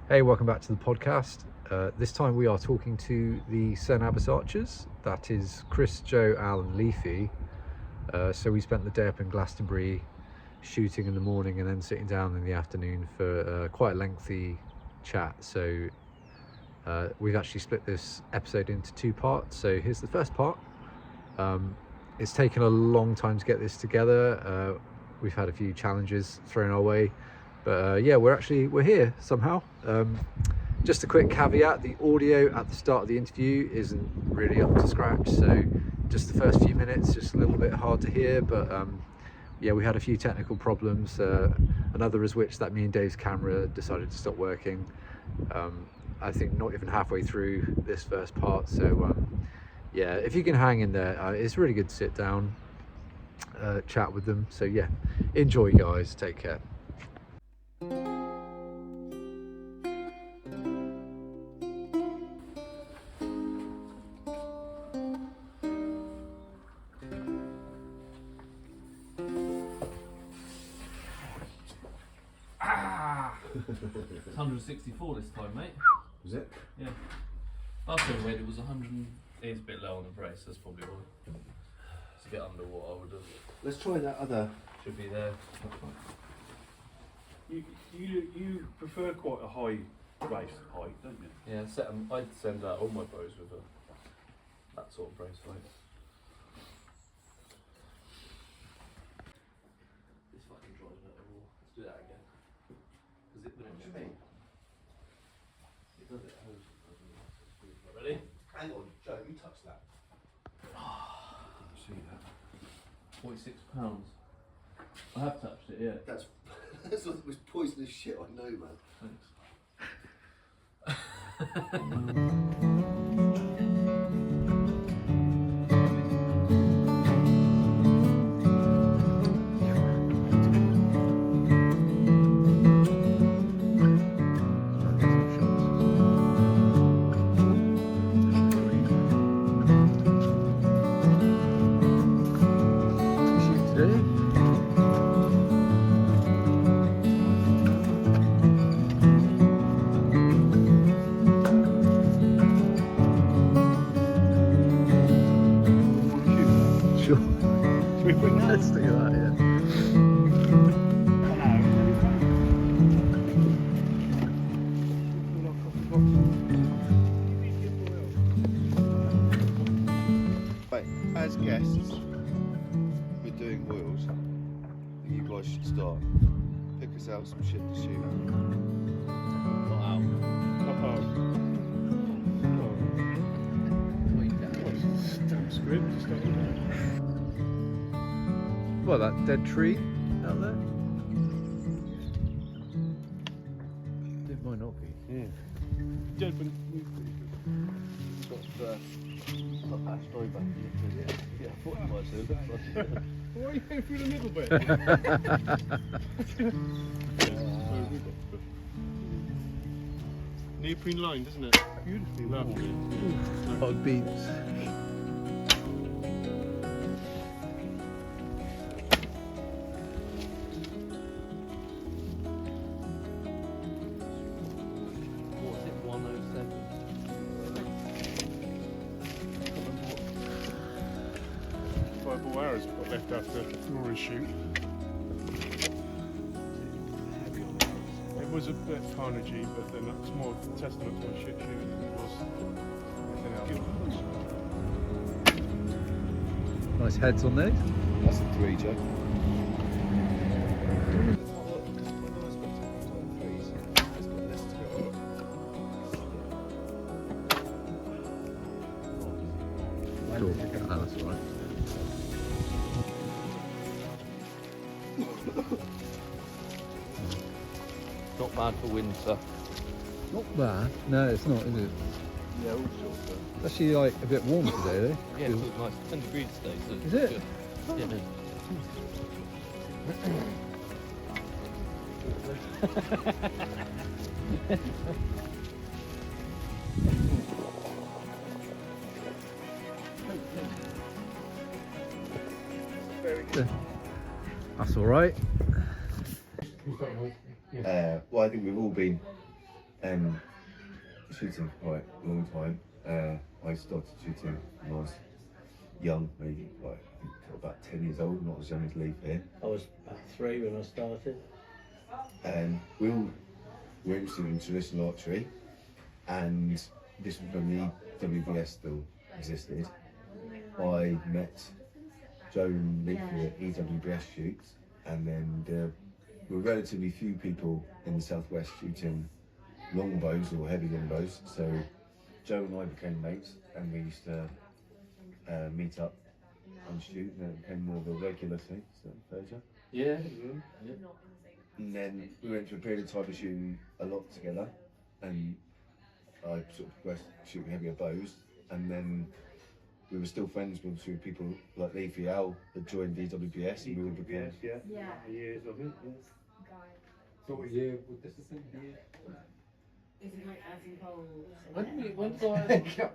Hey, welcome back to the podcast. This time we are talking to the Cerne Abbas archers. That is Chris, Joe, Al and Leafy. So we spent the day up in Glastonbury shooting in the morning and then sitting down in the afternoon for quite a lengthy chat. So we've actually split this episode into two parts. So here's the first part. It's taken a long time to get this together. We've had a few challenges thrown our way. But yeah, we're here somehow. Just a quick caveat, the audio at the start of the interview isn't really up to scratch, so just the first few minutes, just a little bit hard to hear, but yeah, we had a few technical problems, another is which that me and Dave's camera decided to stop working. I think not even halfway through this first part, so yeah, if you can hang in there, it's really good to sit down, chat with them, so yeah, enjoy guys, take care. It's 164 this time, mate. Was it? Yeah. Last time we weighed it was 100. It's a bit low on the brace, that's probably why. It's a bit under what I would have. Let's try that other. Should be there. You prefer quite a high brace height, don't you? Yeah, I'd send out all my bows with that sort of brace height. This fucking drives me at all. Let's do that again. Because it wouldn't be. It does it. Ready? Hang on, Joe, you touch that. See that? 46 pounds. I have touched it, yeah. That's the most poisonous shit I know, man. Thanks. Let's do that, yeah. Right, as guests, we're doing oils. You guys should start. Pick us out some shit to shoot. Stamp script. Well, that dead tree out there? It might not be. Yeah. Gentlemen, Got that story back in it. Yeah, I thought you might say that. why are you going through the middle bit? Neoprene lined, isn't it? Beautifully lovely. Hot beats. What was it, 107? 5 more hours we've got left after Rory's shoot. It was a bit carnagey, but then that's more testament to my shit shooting than it was anything else. Nice heads on those. That's a 3, Joe. Cool. Ah, that's all right. Not bad for winter. Not bad. No, it's not, is it? Yeah, all sorts of. It's actually like a bit warm today, though. Yeah, it was nice. 10 degrees today, so Is it? good. Yeah, no. That's all right. Well, I think we've all been Shooting for quite a long time. I started shooting when I was young, maybe like I think about 10 years old, not as young as Leaf here. I was about 3 when I started. We all were interested in traditional archery, and this was when the WBS still existed. I met Joe and Leaf at EWBS shoots, and then there were relatively few people in the southwest shooting longbows or heavy longbows. So Joe and I became mates, and we used to meet up and shoot, and then it became more of a regular thing. So, Persia. Yeah. And then we went through a period of time of shooting a lot together, and I sort of progressed shooting heavier bows, and then we were still friends with people like Leafy Al that joined DWBS, and we all became. Years of it. So what year would this have been? The year? When did I?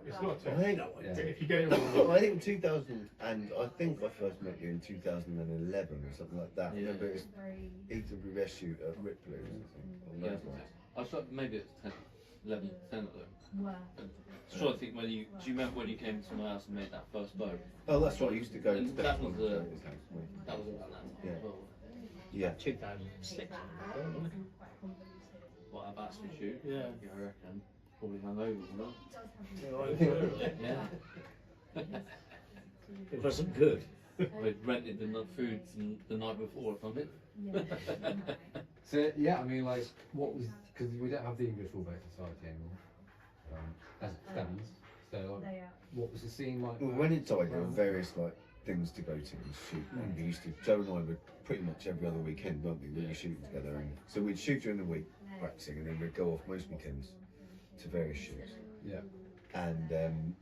It's not I think, if you get it wrong. I think in 2000, and I think I first met you in 2011 or something like that. Yeah. Remember it was EWS shoot at Ripley, I think. I thought maybe it's 10, 11, 10 of them. I'm trying to think do you remember when you came to my house and made that first bow? Oh, that's right. I used to go to And that that was one. the- Yeah. That was about that. Yeah. Well, Yeah. 2006. What Abbas we shoot? Yeah, I reckon. Probably hungover, wasn't it? Yeah. It wasn't good. We'd rented the foods the night before or something. So yeah, I mean, like, what was, because we don't have the English Warbird Society anymore, as it stands. So like, what was the scene like? Well, when it died, there were various like things to go to and shoot. And we used to, Joe and I would pretty much every other weekend, weren't we? We'd be shooting together, and so we'd shoot during the week, practicing, and then we'd go off most weekends to various shoots. Yeah. And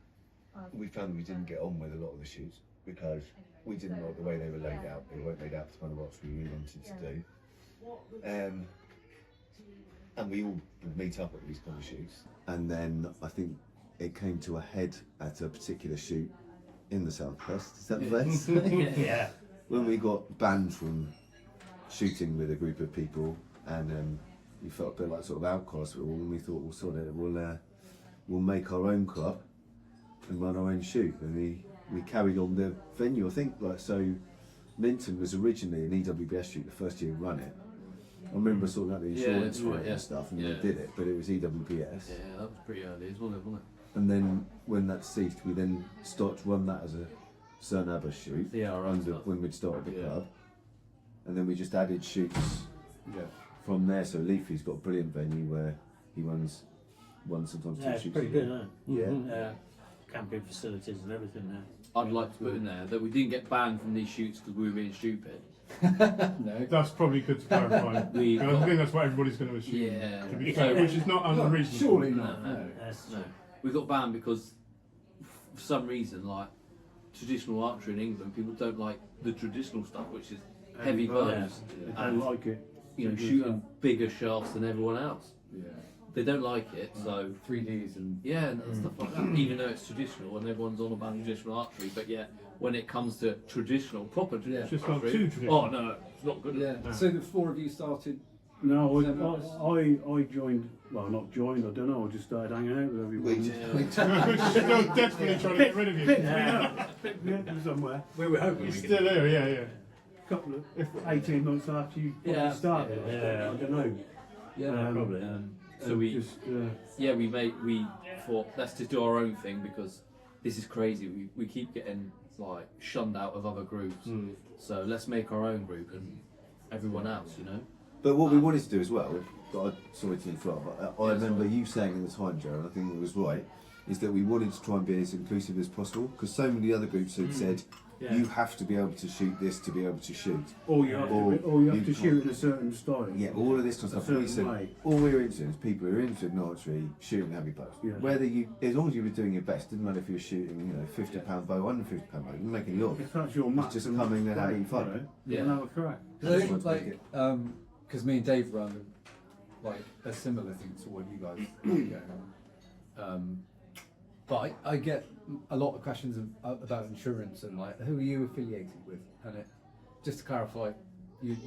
we found that we didn't get on with a lot of the shoots because we didn't like the way they were laid out. They weren't laid out for the kind of arts we really wanted to do. And we all would meet up at these kind of shoots. And then I think it came to a head at a particular shoot in the southwest. Is that right? Yeah. When we got banned from shooting with a group of people, and we felt a bit like sort of outcasts, and we thought, well, sort of, we'll make our own club and run our own shoot. And we carried on the venue. I think like so. Minton was originally an EWBS shoot the first year we ran it. I remember sorting out the insurance for it and stuff, and we did it, but it was EWBS. Yeah, that was pretty early, wasn't it? And then when that ceased, we then started to run that as a Cerne Abbas shoot when we'd started the club, and then we just added shoots from there. So Leafy's got a brilliant venue where he runs one, sometimes two It's shoots. pretty good, isn't it? Yeah. Camping facilities and everything now. I'd like to put in there that we didn't get banned from these shoots because we were being stupid. No. That's probably good to clarify. We I think that's what everybody's going to assume. Yeah. To be fair, which is not unreasonable. Surely No, not. no. No. No, we got banned because for some reason, like traditional archery in England, people don't like the traditional stuff, which is heavy bows, I don't and like it. shooting bigger shafts than everyone else. Yeah. They don't like it, so 3Ds and and stuff like that. Even though it's traditional and everyone's on about traditional archery, but yet when it comes to traditional, proper traditional It's just not archery, too traditional. oh no, it's not good. yeah. So the four of you started. No, Zen Abbas? I joined, well not joined, I don't know, I just started hanging out with everyone. Still desperately trying to get rid of you. Picked me up from somewhere. We were hoping. You're still here, yeah. Couple of, 18 months after you probably started. Yeah, I don't know. Yeah, probably. So we just, we thought let's just do our own thing because this is crazy. We keep getting like shunned out of other groups. So let's make our own group and everyone else, But what we wanted to do as well, sorry to interrupt, but I remember you saying at the time, Joe, and I think it was right, is that we wanted to try and be as inclusive as possible, because so many other groups had said, you have to be able to shoot this to be able to shoot. or you have to shoot in a certain style. Yeah, all of this kind of stuff. We said, all we were interested in is people who are interested in archery shooting heavy bows. Yeah. Whether you, as long as you were doing your best, didn't matter if you were shooting, £50 bow, £150 bow, it didn't make any odds. If that's your match, just coming and having fun. You can have a crack. Because me and Dave run like a similar thing to what you guys are going on. But I get a lot of questions about insurance and like who are you affiliated with, and just to clarify, you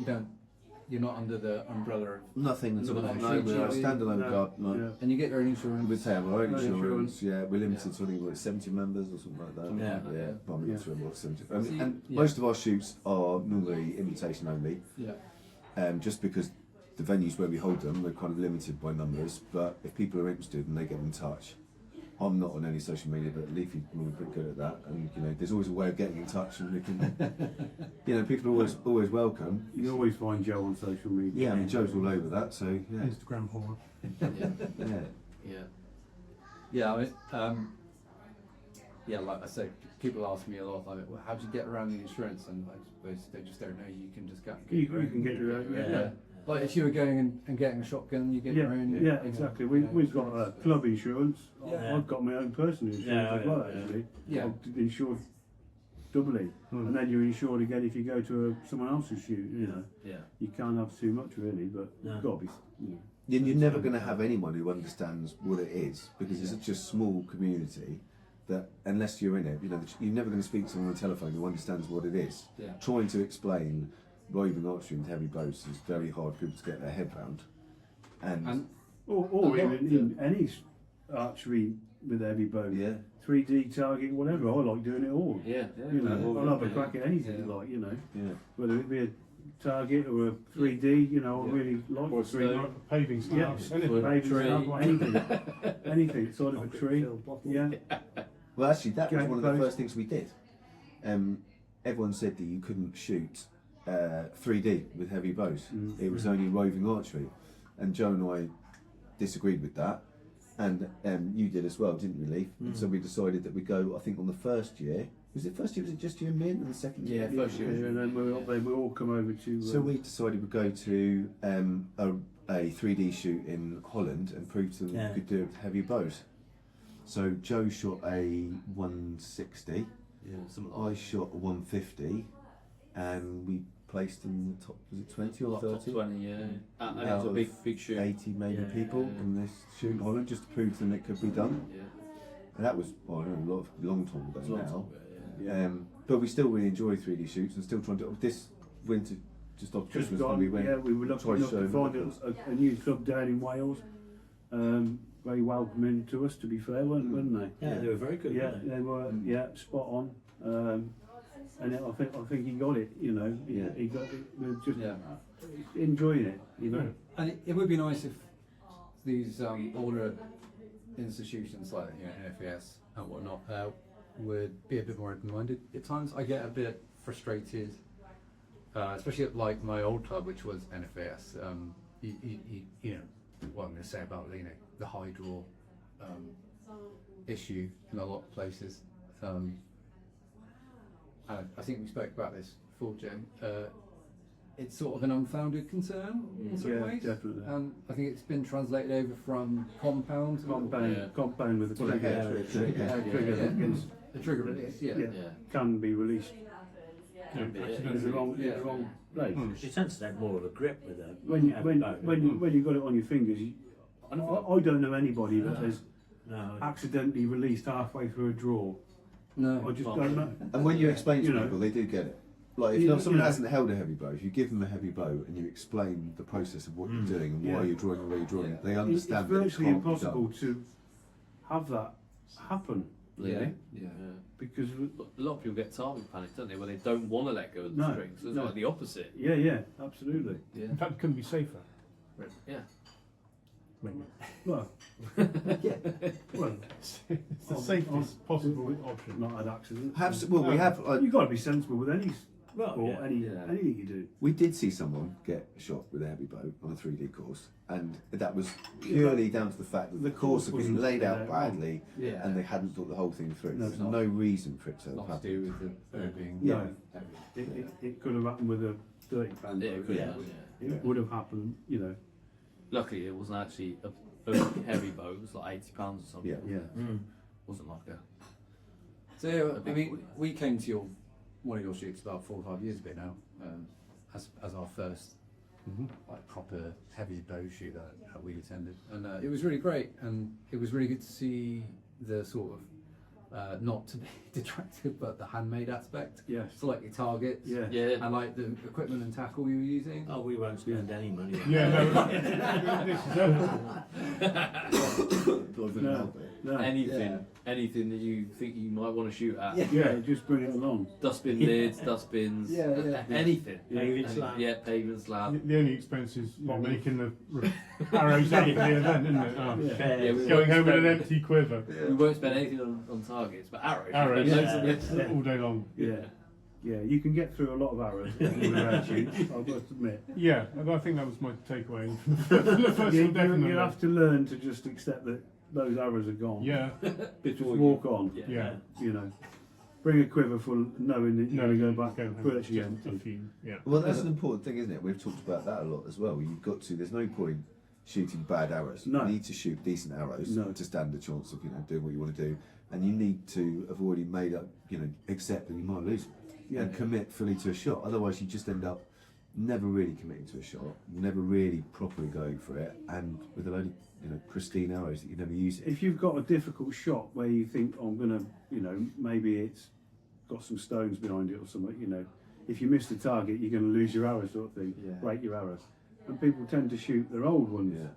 you're not under the umbrella of, Nothing at all. Another No, we're a insurance. standalone No, club. No. yeah. and you get your own insurance. We pay our own No insurance. insurance. Yeah, we're limited to I think 70 members or something like that. Something like that, yeah. yeah. Well, I'm not sure what 70. I mean, See, and yeah. most of our shoots are normally invitation only. Yeah. Just because the venues where we hold them, they're kind of limited by numbers. But if people are interested and they get in touch, I'm not on any social media, but Leafy will be pretty good at that. And you know, there's always a way of getting in touch, and we can, you know, people are always welcome. You can always find Joe on social media. Yeah, I mean, Joe's all over that, so yeah, Instagram horror. Yeah. yeah. Yeah. Yeah, I mean, yeah, like I say, people ask me a lot, like, well, how do you get around the insurance? And I suppose they just don't know. You can just go. You can get your own. Yeah. Like if you were going and getting a shotgun, you get your own. Yeah, you know, exactly. We've got club insurance. Yeah. I've got my own personal insurance as well, actually. Yeah. I'm insured doubly, and then you're insured again if you go to someone else's shoot. You know, Yeah. you can't have too much really, but you've got to be. You know. You're never going to have anyone who understands what it is because it's such a small community that unless you're in it, you know, you're never going to speak to someone on the telephone who understands what it is. Yeah. Trying to explain roving archery and heavy bows is very hard for people to get their head round. And Or even in any archery with heavy bow, yeah, 3D target, whatever. I like doing it all. Yeah. You know, Yeah. I'll have a crack at anything, Yeah. like, you know, yeah. whether it be a target or a 3D, you know, I really like Or 3D. like paving Yeah, slabs. maybe Tree. anything, sort of a tree. Yeah, Well, actually, that was Game one of the bows. first things we did. Everyone said that you couldn't shoot 3D with heavy bows. It was only roving archery, and Joe and I disagreed with that, and you did as well, didn't you, Leaf? And so we decided that we'd go. I think on the first year, was it first year? Was it just you and me? And the second year? Yeah, first year. and then we all come over to. So we decided we'd go to a 3D shoot in Holland and prove to them that we could do it with heavy bows. So Joe shot a 160, Yeah. Something I like shot a 150, and we placed in the top, was it 20 or that. Top 30? 20, yeah. And it Out was a of big shoot. 80 maybe Yeah, people yeah. in this shoot in Holland just to prove to them it could be done. Yeah. And that was, well, I don't know, a long time ago It's a long now. time ago, yeah. But we still really enjoy 3D shoots and still trying to, this winter, just after Just Christmas gone, when we went, yeah, we were lucky tried to enough show to find them. a new club down in Wales. Very welcoming to us, to be fair, weren't they? Yeah, they were very good. Yeah, weren't they were. Yeah, spot on. And I think he got it. You know, he got it. We're just Yeah. enjoying it. You know. And it would be nice if these older institutions like NFS and whatnot would be a bit more open-minded. At times, I get a bit frustrated, especially at like my old club, which was NFS. You know what I'm going to say about the high draw issue in a lot of places. And I think we spoke about this before, Jim. It's sort of an unfounded concern in some Yeah, ways. definitely. I think it's been translated over from compound. Compound with the Well, trigger. Trigger Yeah. against The trigger release, yeah. Yeah. Yeah. can be released. Can be, yeah. It's the wrong place. they? It tends to have more of a grip with it. When you got it on your fingers, I don't know anybody that has No, accidentally released halfway through a draw. No. I just don't know. And when you explain to You know. people, they do get it. Like if You- someone you know. hasn't held a heavy bow, if you give them a heavy bow and you explain the process of what you're doing and why Yeah. you're drawing and where you're drawing, Yeah. they It's understand that it virtually can't be impossible done. to have that happen, really, Yeah. because A lot of people get target panic, don't they? Where they don't want to let go of the No, strings. It's no. like the opposite. yeah, absolutely. Yeah. In fact, it couldn't be safer. Yeah. Well, well, It's the I've- safest possible option. not had accidents. We have. You've got to be sensible with any Well, sport, yeah, anything you do. We did see someone get shot with a heavy bow on a 3D course, and that was purely down to the fact that the course had been wasn't laid out laid out badly, Yeah. and they hadn't thought the whole thing through. No, There's not. no reason for it to have Not to do happened. with the bow being Yeah. heavy. It could have happened with a 30 pound Yeah, bow. it could Yeah. have, yeah. It would have happened, you know. Luckily, it wasn't actually a heavy bow. It was like 80 pounds or something. Yeah. Yeah. It wasn't like a. So yeah, I mean, we came to one of your shoots about 4 or 5 years ago now, as our first like proper heavy bow shoot that we attended, and it was really great, and it was really good to see the sort of not to be detractive, but the handmade aspect. Yes. So like your targets. Yeah. Yeah. And like the equipment and tackle you were using. Oh, we won't spend any money on Yeah, that. no, this is everything. No. Anything that you think you might want to shoot at. Yeah, just bring it along. Dustbin lids, dustbins, anything. Paving And- slab. Yeah, paving slab. The only expense is making the arrows out for the event, isn't it? Oh. Yeah. Yeah, we Going won't home with an spend- empty quiver. We won't spend anything on targets, but arrows. Arrows, We spend Yeah. loads of it. all day long. Yeah. Yeah, you can get through a lot of arrows with an arrow shoot, I must admit. Yeah, I think that was my takeaway. The first You, one, definitely. you have to learn to just accept that those arrows are gone. Yeah, Just walk on, yeah. you know. Bring a quiver full, knowing that you're No, going to go back go home virtually just empty. a few. Yeah. Well, that's an important thing, isn't it? We've talked about that a lot as well. You've got to. There's no point shooting bad arrows. No. You need to shoot decent arrows No. to stand a chance of doing what you want to do, and you need to have already made up, accept that you might lose and commit fully to a shot. Otherwise, you just end up never really committing to a shot, never really properly going for it, and with a load of pristine arrows that you never use it. If you've got a difficult shot where you think, oh, I'm going to, maybe it's got some stones behind it or something, if you miss the target, you're going to lose your arrows sort of thing, break your arrows. And people tend to shoot their old ones. Yeah.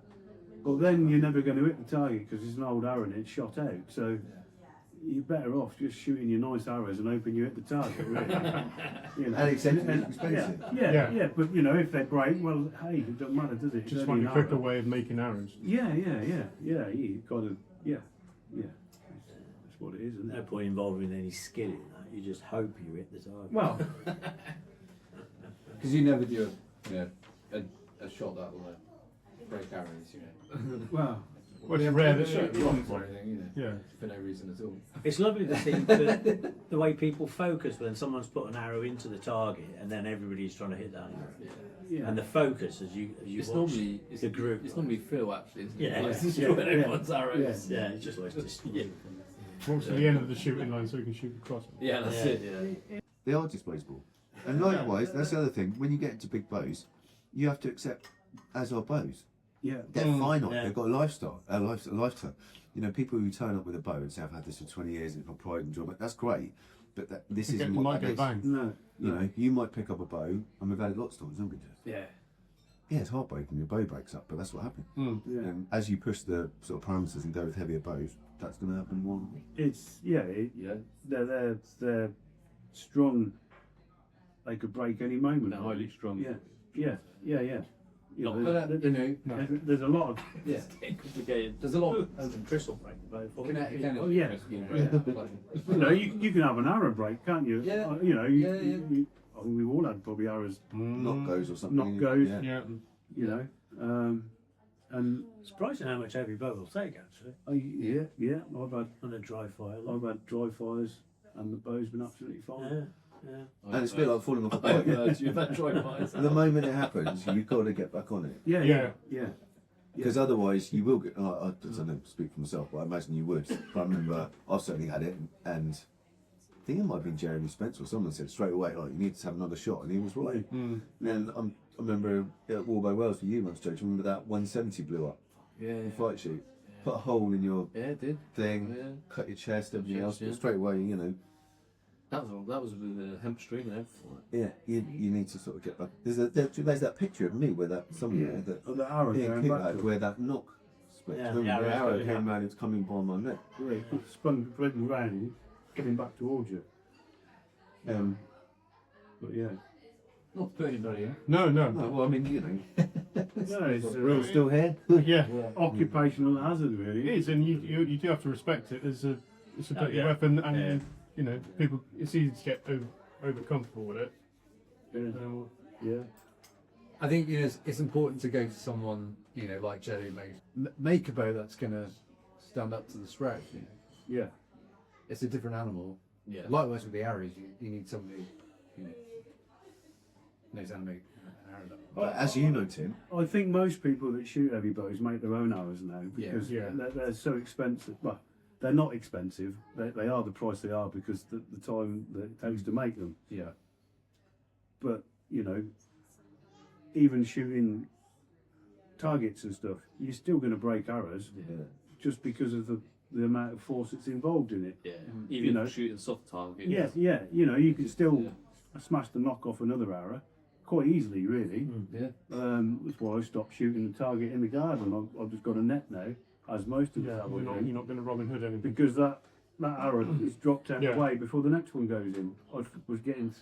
But then you're never going to hit the target because it's an old arrow and it's shot out. So you're better off just shooting your nice arrows and hoping you hit the target, really. And expensive. Expensive. Yeah, but if they break, well, hey, it doesn't matter, does it? Just It's find only a an quicker arrow. way of making arrows. Yeah, you got to, that's what it is, isn't No it? point involving any skill in that. You just hope you hit the target. Well, Because you never do a shot that will break arrows, well, Well, it's rare that shoot you blocks or anything, Yeah. for no reason at all. It's lovely to see the way people focus when someone's put an arrow into the target and then everybody's trying to hit that arrow. yeah. And the focus as you It's watch normally the group. It's normally Phil actually, isn't it? Yeah. Like, Yeah. destroying everyone's arrows. Yeah, it's just like Walks to the end of the shooting line so we can shoot across. Yeah, that's Yeah. it. Yeah. They are disposable. And likewise, that's the other thing. When you get into big bows, you have to accept, as are bows. Yeah. They're finite. Yeah. They've got a lifetime. People who turn up with a bow and say, "I've had this for 20 years and it's my pride and enjoyment." That's great, but this You isn't might what that go is. bang. No. You might pick up a bow, and we've had it lots of times, haven't we? Yeah. Yeah, it's heartbreaking. Your bow breaks up, but that's what happened. Mm. Yeah. And as you push the sort of parameters and go with heavier bows, that's going to happen more. It's Yeah. they're strong. They could break any moment. They're highly strong. Yeah. You Not- know, But there's a lot of yeah, It's complicated. there's a lot of Open Crystal break the bow for kinetic you. energy. Oh, yeah. you can have an arrow break, can't you? Yeah. I mean, we've all had probably arrows, Knock goes or something. Knock goes. Yeah. and Surprising how much heavy bow will take actually I've on a dry fire. had dry fires and the bow's been absolutely fine. Yeah. And it's a bit like falling off a bike. You've had dry fires. The moment it happens, you've got to get back on it. Yeah. Because otherwise you will get, I don't know, speak for myself, but I imagine you would. But I remember I've certainly had it, and I think it might have been Jeremy Spence or someone said straight away, like, you need to have another shot, and he was right. Mm. And I remember at Warbow Wells for you once, Joe, do you remember that 170 blew up, Yeah. the fight shoot? Put a hole in your Yeah, it did. thing, Yeah. cut your chest, everything else, Yeah. but straight away, That was with the hemp string and everything. yeah, you need to sort of get back. There's that picture of me where that somewhere that And the arrow Ian going Cook back had, to where that knock split. Yeah, Remember the the arrow's arrow going came out. round, it's coming by my neck. spun completely round, coming back towards you. But yeah. Not to put anybody in. No. No, well, I mean, No, it's Real still here. Yeah. occupational hazard, really. It is, and you do have to respect it. It's a deadly yeah. weapon, and people. It's easy to get over comfortable with it. Yeah. I think it's important to go to someone like Jerry make a bow that's going to stand up to the scratch. Yeah. It's a different animal. Yeah. Likewise with the arrows, you need somebody who knows how to make an arrow. But as you know, Tim, I think most people that shoot heavy bows make their own arrows now because Yeah. they're so expensive. Well, they're not expensive. They are the price they are because the time that it takes to make them. Yeah. But even shooting targets and stuff, you're still going to break arrows yeah. just because of the the amount of force that's involved in it. Yeah. You Even know. shooting soft targets. Yeah, yeah. You know, you can still smash the knock off another arrow quite easily, really. Yeah. That's why I stopped shooting the target in the garden. I've just got a net now, as most of us have. I You're think. not going to Robin Hood anything. Because that arrow is dropped out Yeah. of the way before the next one goes in. I was getting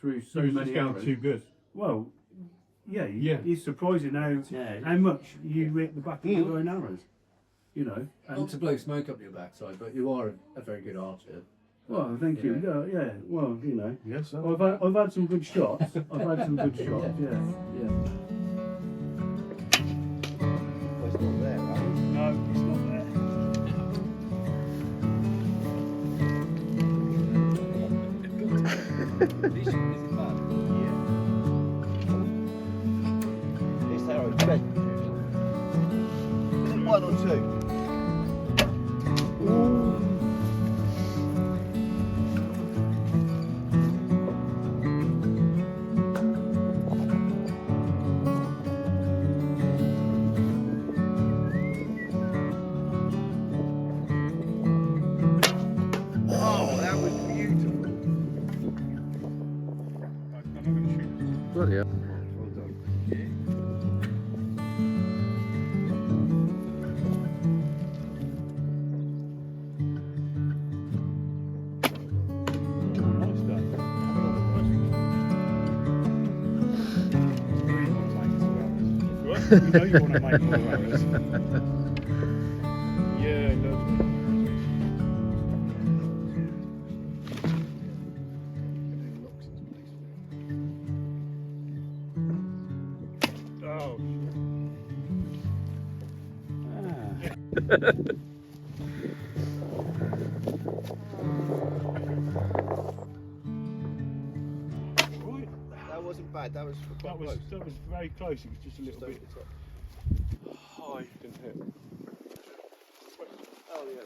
through so You was many just getting arrows. too good. Well, yeah, Yeah. it's surprising how much you hit the back of your own arrows. You know, Not and to blow smoke up your backside, but you are a very good archer. well, thank you. Yeah, well, you know, Yes, sir. I've had some good shots. I've had some good shots. Yeah, yeah. Well, it's not there, right? No, it's not there. Is it bad? It's arrow bed. Is it 1 or 2? Oh, that was beautiful. I'm not going to shoot. Bloody hell. Well done. Nice day. You know you want to make more arrows. Yeah, lovely. Oh, Right. That wasn't bad. That was quite close. That was very close. It was just a little Just over bit the top. high. didn't hit. Oh yeah.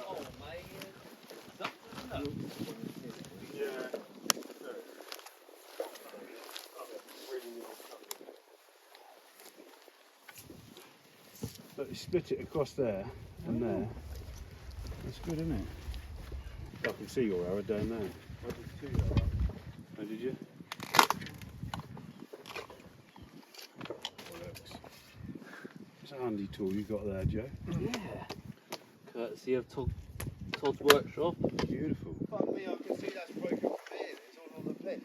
Oh, mate. Yeah. But you split it across there and there. That's good, isn't it? I can see your arrow down there. Oh, did you? It's a handy tool you got there, Joe. Yeah. Courtesy of Todd's workshop. Beautiful. Fuck me, I can see that's broken from here. It's all on the pin.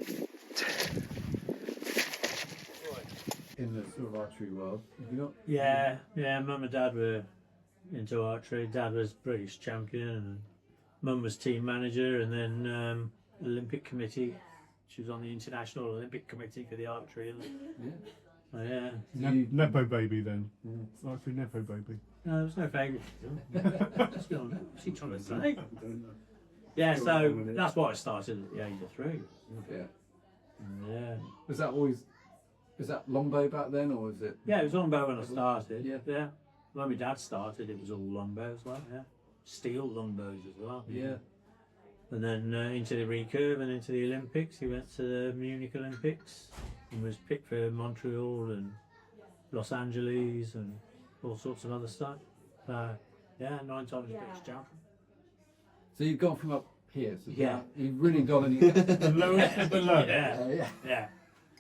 In the sort of archery world, have you got? Yeah, Mum and Dad were into archery. Dad was British champion, and Mum was team manager, and then Olympic committee. She was on the International Olympic Committee for the archery. And, Yeah. yeah. Nepo baby then. Archery Nepo baby. No, there was no favouritism. What's she trying to say? I don't know. Yeah, Go so on with it. that's what I started at the age of 3. Yeah. Yeah. Was that always? Was that longbow back then, or was it? Yeah, it was longbow when I started. Yeah. Yeah. When my dad started, it was all longbow as well. Yeah. Steel longbows as well. Yeah. And then into the recurve and into the Olympics. He went to the Munich Olympics and was picked for Montreal and Los Angeles and all sorts of other stuff. Yeah, 9 times British champion. So you've gone from up here. So Yeah. You've really gone and The lowest of the low. Yeah, yeah. yeah.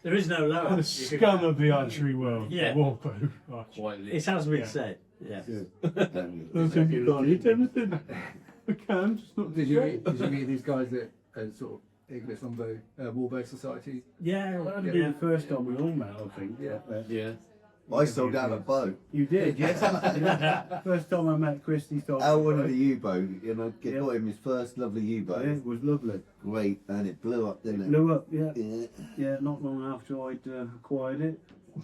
There is no lower. The scum of the archery world. Yeah. Warbow archery. Quite It has been Yeah. said. Yeah. Those of you can't eat anything. I can, just not Did you meet these guys at sort of English Longbow Warbow Society? That'd Yeah. be the first time we all met, I think. Yeah. Yeah. I sold out a bow. You did, yes. First time I met Chris, he told Out me. one of the U-boat, you know, Yeah. got him his first lovely U-boat. Yeah, it was lovely. Great, and it blew up, didn't it? Blew up, yeah. Yeah. Yeah, not long after I'd acquired it.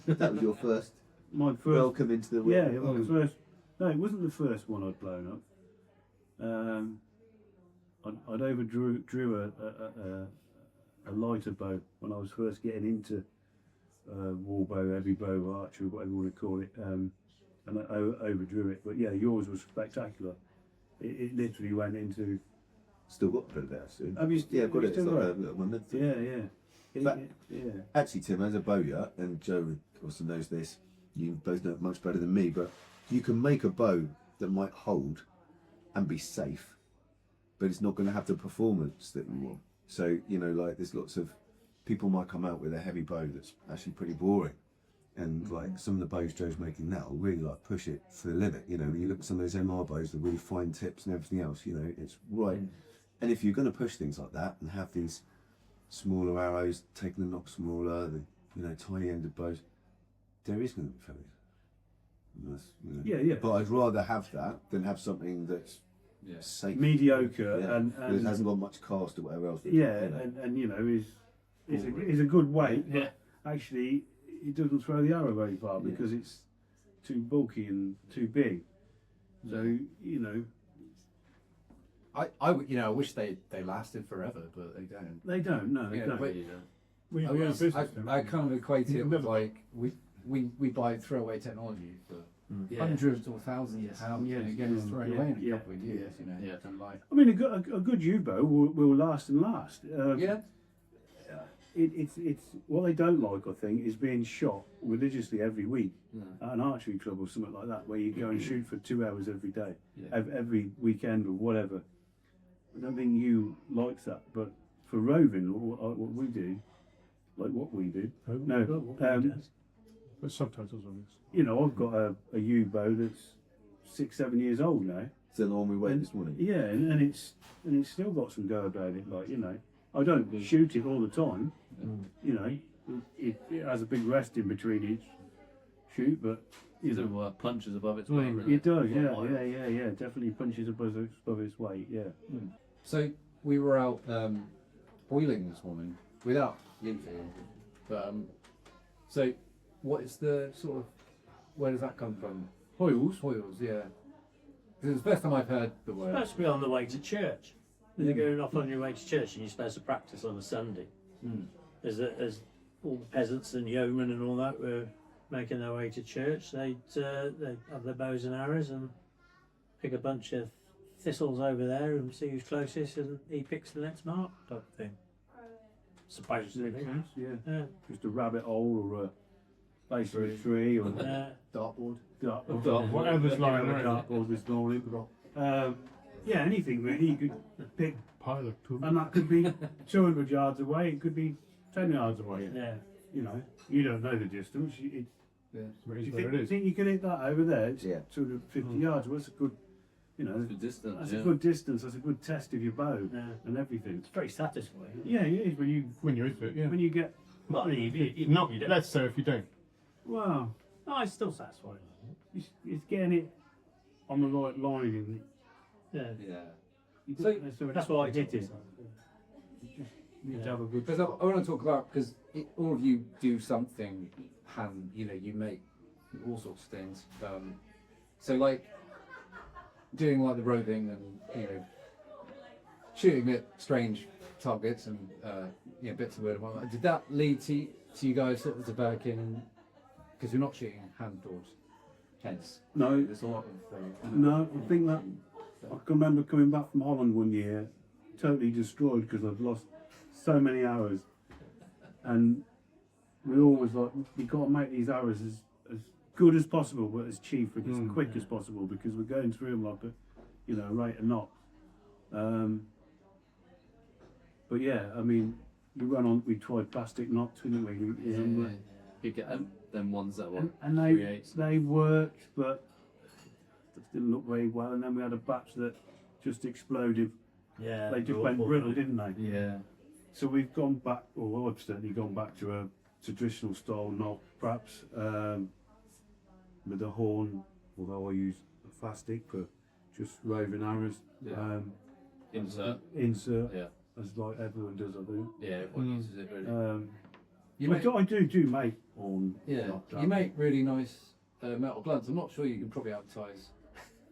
That was your first My first. welcome into the Yeah, world. it was first. No, it wasn't the first one I'd blown up. I'd overdrew a lighter bow when I was first getting into warbow, heavy bow, archery, whatever you want to call it, and I overdrew it. But yeah, yours was spectacular. It literally went into. Still got to put it there soon. Have you? Yeah, I've got have it. you It's still like got a it? little one. Yeah. But- Yeah. Actually, Tim, as a bowyer, and Joe also knows this, you both know it much better than me, but you can make a bow that might hold and be safe, but it's not going to have the performance that you want. So, you know, like there's lots of people might come out with a heavy bow that's actually pretty boring. And like some of the bows Joe's making now really like push it to the limit. You know, when you look at some of those MR bows, the really fine tips and everything else, you know, it's right. And if you're going to push things like that and have these smaller arrows, taking the knock smaller, the, you know, tiny ended bows, there is going to be failures. You know. Yeah, yeah. But I'd rather have that than have something that's safe, mediocre, yeah, and it hasn't got much cast or whatever else. yeah, You know. and you know is a good weight, Yeah. but actually it doesn't throw the arrow very far because it's too bulky and too big. So you know I you know, I wish they lasted forever, but they don't. they don't. No, they Yeah, don't. but- We I, have was, business, don't we? I kind of equate You it with never- like we buy throwaway technology for Yeah. hundreds or thousands Yes. of pounds, Yes. and it gets thrown Yeah. away in a Yeah. couple of years. You know, Yeah. and like I mean, a good U-bow will last and last. yeah, It's what they don't like, I think, is being shot religiously every week at an archery club or something like that, where you go and shoot for 2 hours every day, every weekend or whatever. I don't think you likes that, but for roving, what we do, like what we do, But subtitles on this. you know, I've got a U-bow that's 6-7 years old now. It's the one we went this morning. Yeah, and it's still got some go about it. Like, you know, I don't shoot it all the time. You know, it has a big rest in between each shoot, but you know, So punches above its weight. it does. Yeah. Definitely punches above its weight. Yeah. So we were out boiling this morning without Linfield. But so what is the sort of, where does that come from? Hoyles. Hoyles, yeah. Because it's the first time I've heard the word. Supposed to be on the way to church. You're going off on your way to church, and you're supposed to practice on a Sunday. As all the peasants and yeomen and all that were making their way to church, they'd have their bows and arrows and pick a bunch of thistles over there and see who's closest, and he picks the next mark, type of thing. Supposedly. Yeah. Just a rabbit hole or a base of a tree or Dartboard. whatever's lying around. dartboard this morning. Yeah, anything really. You could pick, Pile of tools. and that could be 200 yards away. It could be 10 yards away. Yeah. You know, you don't know the distance. You It think you can hit that over there? It's Yeah. 250 yards. Well, that's a good, you know, The distance. that's Yeah. a good distance. That's a good test of your bow Yeah. and everything. It's very satisfying. Yeah, it is when you're with it, yeah. when you get. Well, I mean, you Not don't. less so if you don't. Well, No, it's still satisfying. it's getting it on the right line. And Yeah. Yeah. so That's what I did. Is you need to have a good. Because I want to talk about, because all of you do something hand, you know, you make all sorts of things. So like doing like the roving and, you know, shooting at strange targets and you know, bits of word. Did that lead to you guys sort of developing, because you're not shooting hand doors, hence No, there's a lot of no. I think that I can remember coming back from Holland one year, totally destroyed because I'd lost so many arrows, and we always like we got to make these arrows as good as possible, but as cheap and as quick as possible because we're going through them like a, you know, rate of knot. But yeah, I mean, we tried plastic knots, didn't we? You get them ones that were And they worked, but just didn't look very well. And then we had a batch that just exploded. yeah. They just went brittle, didn't they? Yeah. So we've gone back, or I've certainly gone back to a traditional style knot, perhaps with a horn. Although I use a plastic for just roving arrows. Yeah. Insert. Insert. Yeah. As like everyone does, I think. Yeah. Everyone uses it really. You make, I do make horn. yeah, knot you trap. make really nice metal gloves. I'm not sure you can probably advertise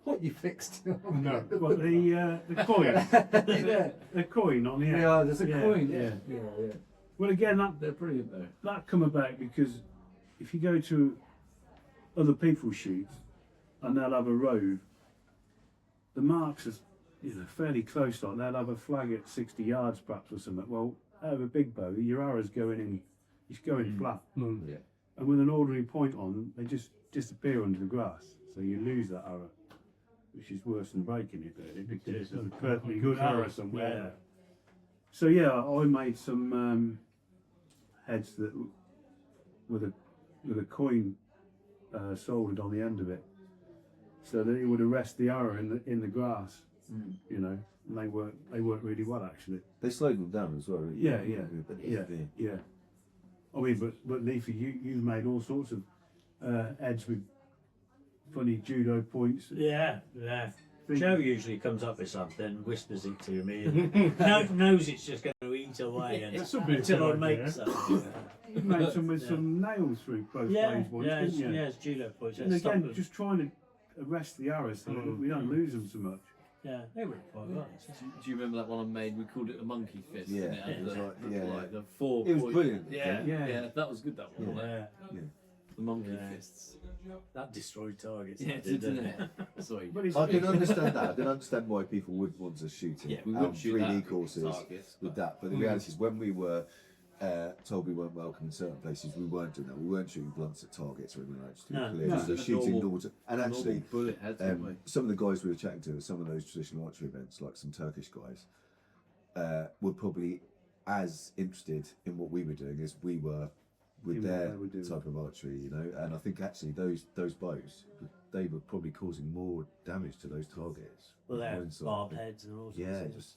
what you fixed. No. Well, the coin, Yeah. the coin on the end. Yeah, there's a Yeah, coin. yeah. Yeah. Well, again, They're brilliant though. that come about because if you go to other people's shoots and they'll have a rove, the marks are, you know, fairly close. Like they'll have a flag at 60 yards perhaps or something. Well, out of a big bow, your arrow's going in, it's going flat. Yeah. And with an ordinary point on, they just disappear under the grass, so you lose that arrow. which is worse than breaking it really, because there's a perfectly good arrow somewhere. Yeah. So yeah, I made some heads that with a coin soldered on the end of it, so that it would arrest the arrow in the grass. You know, and they work really well actually. They slowed them down as well. Really. Yeah. I mean, but Leafy, you made all sorts of heads with funny judo points. Yeah. Joe usually comes up with something, whispers it to me, and knows it's just going to eat away until I make something. You made some with some nails through both ways once, didn't you? it's judo points. And again, just trying to arrest the arrows so that we don't lose them so much. Yeah, they were quite well. Do you remember that one I made? We called it a monkey fist. Yeah, and it had it was the, like- like the 4 It was point- brilliant. Yeah, that was good. That one. wasn't it? Yeah, The monkey Yeah. fists. that destroyed targets. Yeah, that did, didn't didn't it? Sorry. But it's, I can understand that. I can understand why people would want to shoot it. Yeah, we out wouldn't shoot 3D that courses targets, with but- that. But the reality is, when we were told we weren't welcome in certain places, we weren't doing that. We weren't shooting blunts at targets or anything like that. Just to be No. clear. No. Just A shooting normal- normal. And actually, Normal bullet heads, weren't we? some of the guys we were chatting to at some of those traditional archery events, like some Turkish guys, were probably as interested in what we were doing as we were with In what their they were doing. type of archery, you know. And I think actually those bows, they were probably causing more damage to those targets. Well, they with have hindsight. barbed heads and all sorts Yeah, of just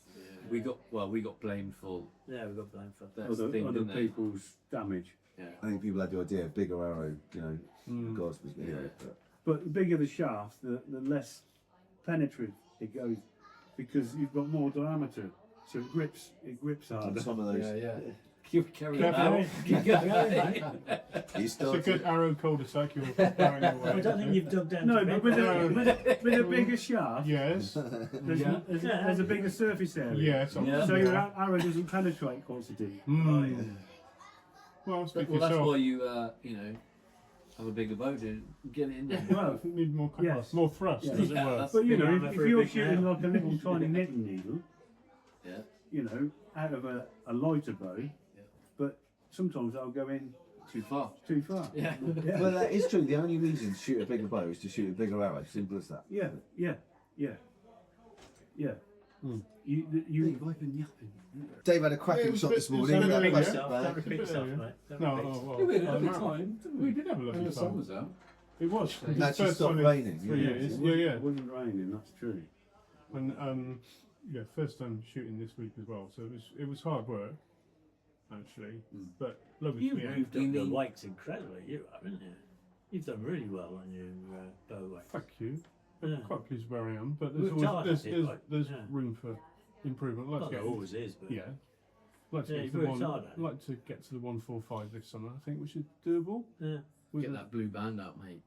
We got blamed for Yeah, we got blamed for that. that's the other, thing, other didn't they? people's damage. Yeah. I think people had the idea of bigger arrow, you know, regardless of anyway. But But the bigger the shaft, the less penetrative it goes, because you've got more diameter, so it grips harder. and some of those, Keep carrying Careful. on. Keep going. you It's a started. good arrow cul-de-sac you're firing away. I don't think you've dug down. No, to but bed. with a bigger shaft, Yes. there's a bigger surface area. Yes. Yeah. So your arrow doesn't penetrate quite so deep. Well, speak for Well, that's yourself. why you have a bigger bow to get it in there. Well, Need more Yes. more thrust, Yeah. as it Yeah, were. that's- but you Big know, hammer if for a you're big shooting nail. like a little tiny knitting needle, Yeah. you know, out of a lighter bow, but sometimes I'll go in Too far. too far. Yeah. Well, that is true. The only reason to shoot a bigger bow is to shoot a bigger arrow. Simple as that. Yeah. You I've been yapping. Dave had a cracking Yeah, it was shot a this bit- morning. it was and a that bit Don't repeat plastic yourself. bag. Don't repeat yourself, Yeah. mate. Don't No, repeat. well, Yeah, we had a well, lovely no. time, didn't We did have a And lovely the sun time. was out. It was. And actually First stopped time in raining. 3 yeah. years. It Yeah. wasn't raining, that's true. And first time shooting this week as well. So it was hard work, actually, but lovely You've to be moved out. up the weights incredibly, you haven't you? You've done really well on your bow weight. Thank you. Yeah. Quite pleased where I am, but there's Worked hard always at it, like, there's yeah. room for improvement. Well, there always is, but yeah. Like to Yeah, get you've to the worked hard at it. like to get to the 145 this summer. I think which is doable. yeah. With Get a- that blue band out, mate.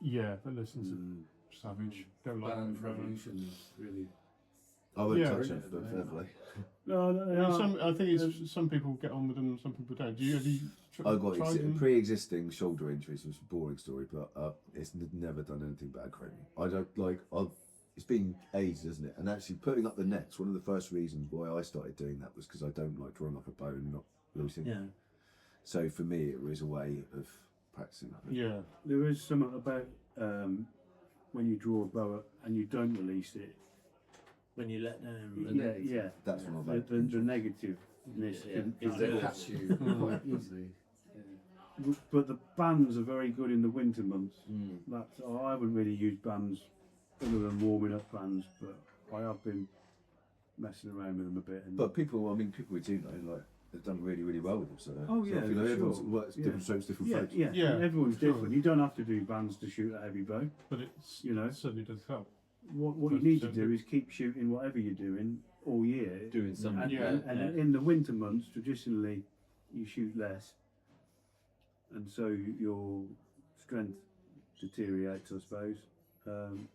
Yeah, but listen to Savage. Don't like that forever. Really. I won't Yeah. touch it, but fair play. No, I think it's some people get on with them, some people don't. Do you? Have you I got tried them? pre-existing shoulder injuries, which is a boring story, but it's never done anything bad for me. I don't like. It's been ages, isn't it? And actually, putting up the nets. One of the first reasons why I started doing that was because I don't like drawing up a bow and not losing. Yeah. So for me, it was a way of practicing. Yeah. There is something about when you draw a bow and you don't release it. When you let down. Yeah. That's when I The negativeness can Catch you quite easily. But the bands are very good in the winter months. Mm. I haven't really used bands other than warming up bands, but I have been messing around with them a bit. And But people we do know, like they've done really, really well with them. So, Oh, so yeah, I feel for like everyone's sure. works Yeah. different strokes, different folks. yeah, Yeah, everyone's sure. different. You don't have to do bands to shoot a heavy bow. But it's You know. it certainly does help. What you need to do is keep shooting whatever you're doing all year. Doing something. And, Yeah. and in the winter months, traditionally, you shoot less, and so your strength deteriorates, I suppose. And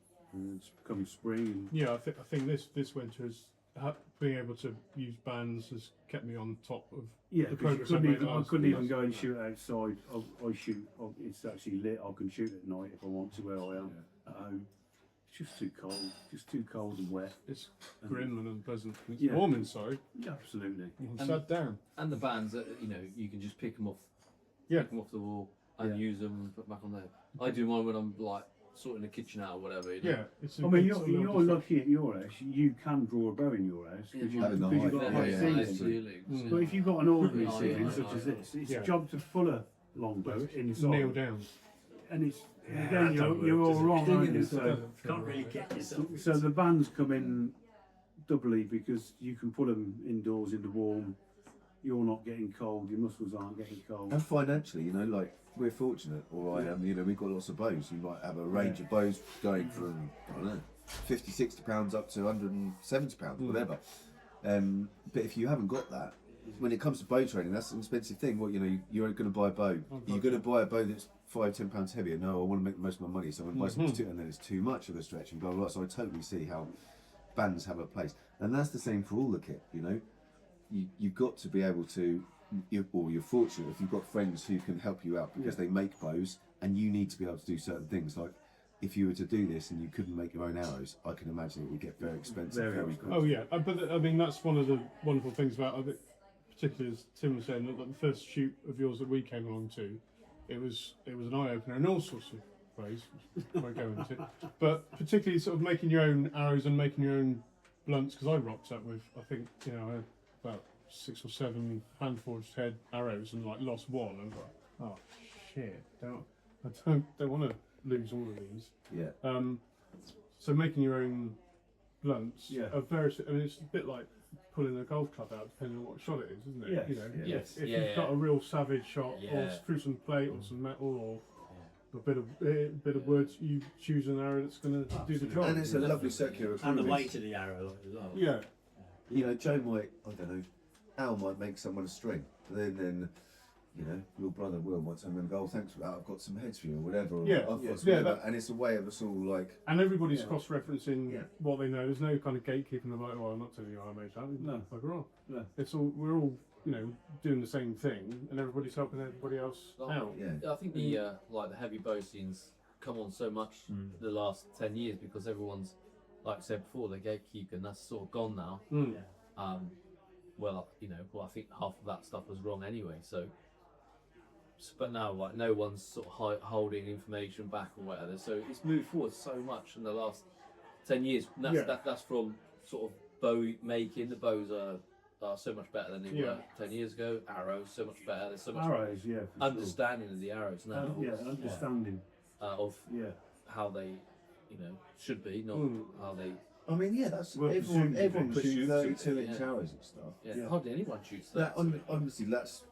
it's come spring. And, Yeah, I think this winter is being able to use bands has kept me on top of yeah, the because progress I've made I last couldn't year. even go and shoot outside. I shoot. It's actually lit. I can shoot at night if I want to where I am at home. It's just too cold and wet. It's grim and unpleasant. And it's Yeah. warm inside. Yeah, absolutely. I'm And- sat down. And the bands that you can just pick them off. Yeah. Pick them off the wall and Yeah. use them and put back on there. I do mine when I'm like sorting the kitchen out or whatever. You know? Yeah, it's. I mean, it's a little you're disruption. lucky at your house. You can draw a bow in your house because Yeah, having the you've height, got a yeah, high yeah. ceiling. ceilings. But if you've got an ordinary Oh, ceiling yeah, such yeah, as this, it's yeah. a job to full a longbow inside, Nail down. and it's Yeah, again that don't you're work, all does it? wrong, aren't you? It So, doesn't feel Can't really right. get yourself. so the bands come in doubly because you can put them indoors in the warm. You're not getting cold. Your muscles aren't getting cold. And financially, you know, like we're fortunate, or I am, you know, we've got lots of bows. You might have a range of bows going from, I don't know, 50, 60 pounds up to 170 pounds, whatever. But if you haven't got that, when it comes to bow training, that's an expensive thing. What, you know, you're going to buy a bow. You're going to buy a bow that's 5, 10 pounds heavier. No, I want to make the most of my money, so I'm going to buy something and then it's too much of a stretch and blah, blah, blah. So I totally see how bands have a place. And that's the same for all the kit, you know. You've got to be able to, or you're fortunate if you've got friends who can help you out because they make bows, and you need to be able to do certain things. Like if you were to do this and you couldn't make your own arrows, I can imagine it would get very expensive very quickly. Oh yeah, but I mean that's one of the wonderful things about it, particularly as Tim was saying, that the first shoot of yours that we came along to, it was an eye opener in all sorts of ways. I won't go into, but particularly sort of making your own arrows and making your own blunts, because I rocked up with, I think, you know, I had about 6 or 7 hand forged head arrows and like lost one. I was like, oh shit, I don't want to lose all of these. Yeah. So making your own blunts Yeah. are very. I mean, it's a bit like pulling a golf club out, depending on what shot it is, isn't it? Yes. You know, Yes. if Yeah, you've got a real savage shot, or Yeah. through some plate or some metal or a bit of wood, you choose an arrow that's going to do the job. And it's a lovely circular And the groove. weight of the arrow as well. Yeah. You know, Joe might, I don't know, Al might make someone a string. Then you know, your brother Will might turn around and go, oh, thanks for that, I've got some heads for you, or whatever. Or Yeah, I've got some yeah, whatever. that- And it's a way of us all like, And everybody's Yeah. cross-referencing Yeah. what they know. There's no kind of gatekeeping of like, oh, I'm not telling you how I made that. No. Bugger off. No. It's all, we're all, you know, doing the same thing, and everybody's helping everybody else out. yeah. I think the like the heavy bow scenes come on so much the last 10 years because everyone's, like I said before, they're gatekeeping. That's sort of gone now. Mm. Well, you know, I think half of that stuff was wrong anyway. So, but now, like, no one's sort of holding information back or whatever. So it's moved forward so much in the last 10 years. And that's Yeah. that's from sort of bow making. The bows are so much better than they Yeah. were 10 years ago. Arrows so much better. There's so much Arrows, yeah. for understanding of the arrows now. Sure. Yeah, understanding. Of Yeah. how they, you know, should be, not how they. I mean, yeah, that's Well, everyone. shooting Everyone things. shoots 32-inch Yeah. arrows and stuff. Yeah, Yeah. hardly anyone shoots That that. honestly, that's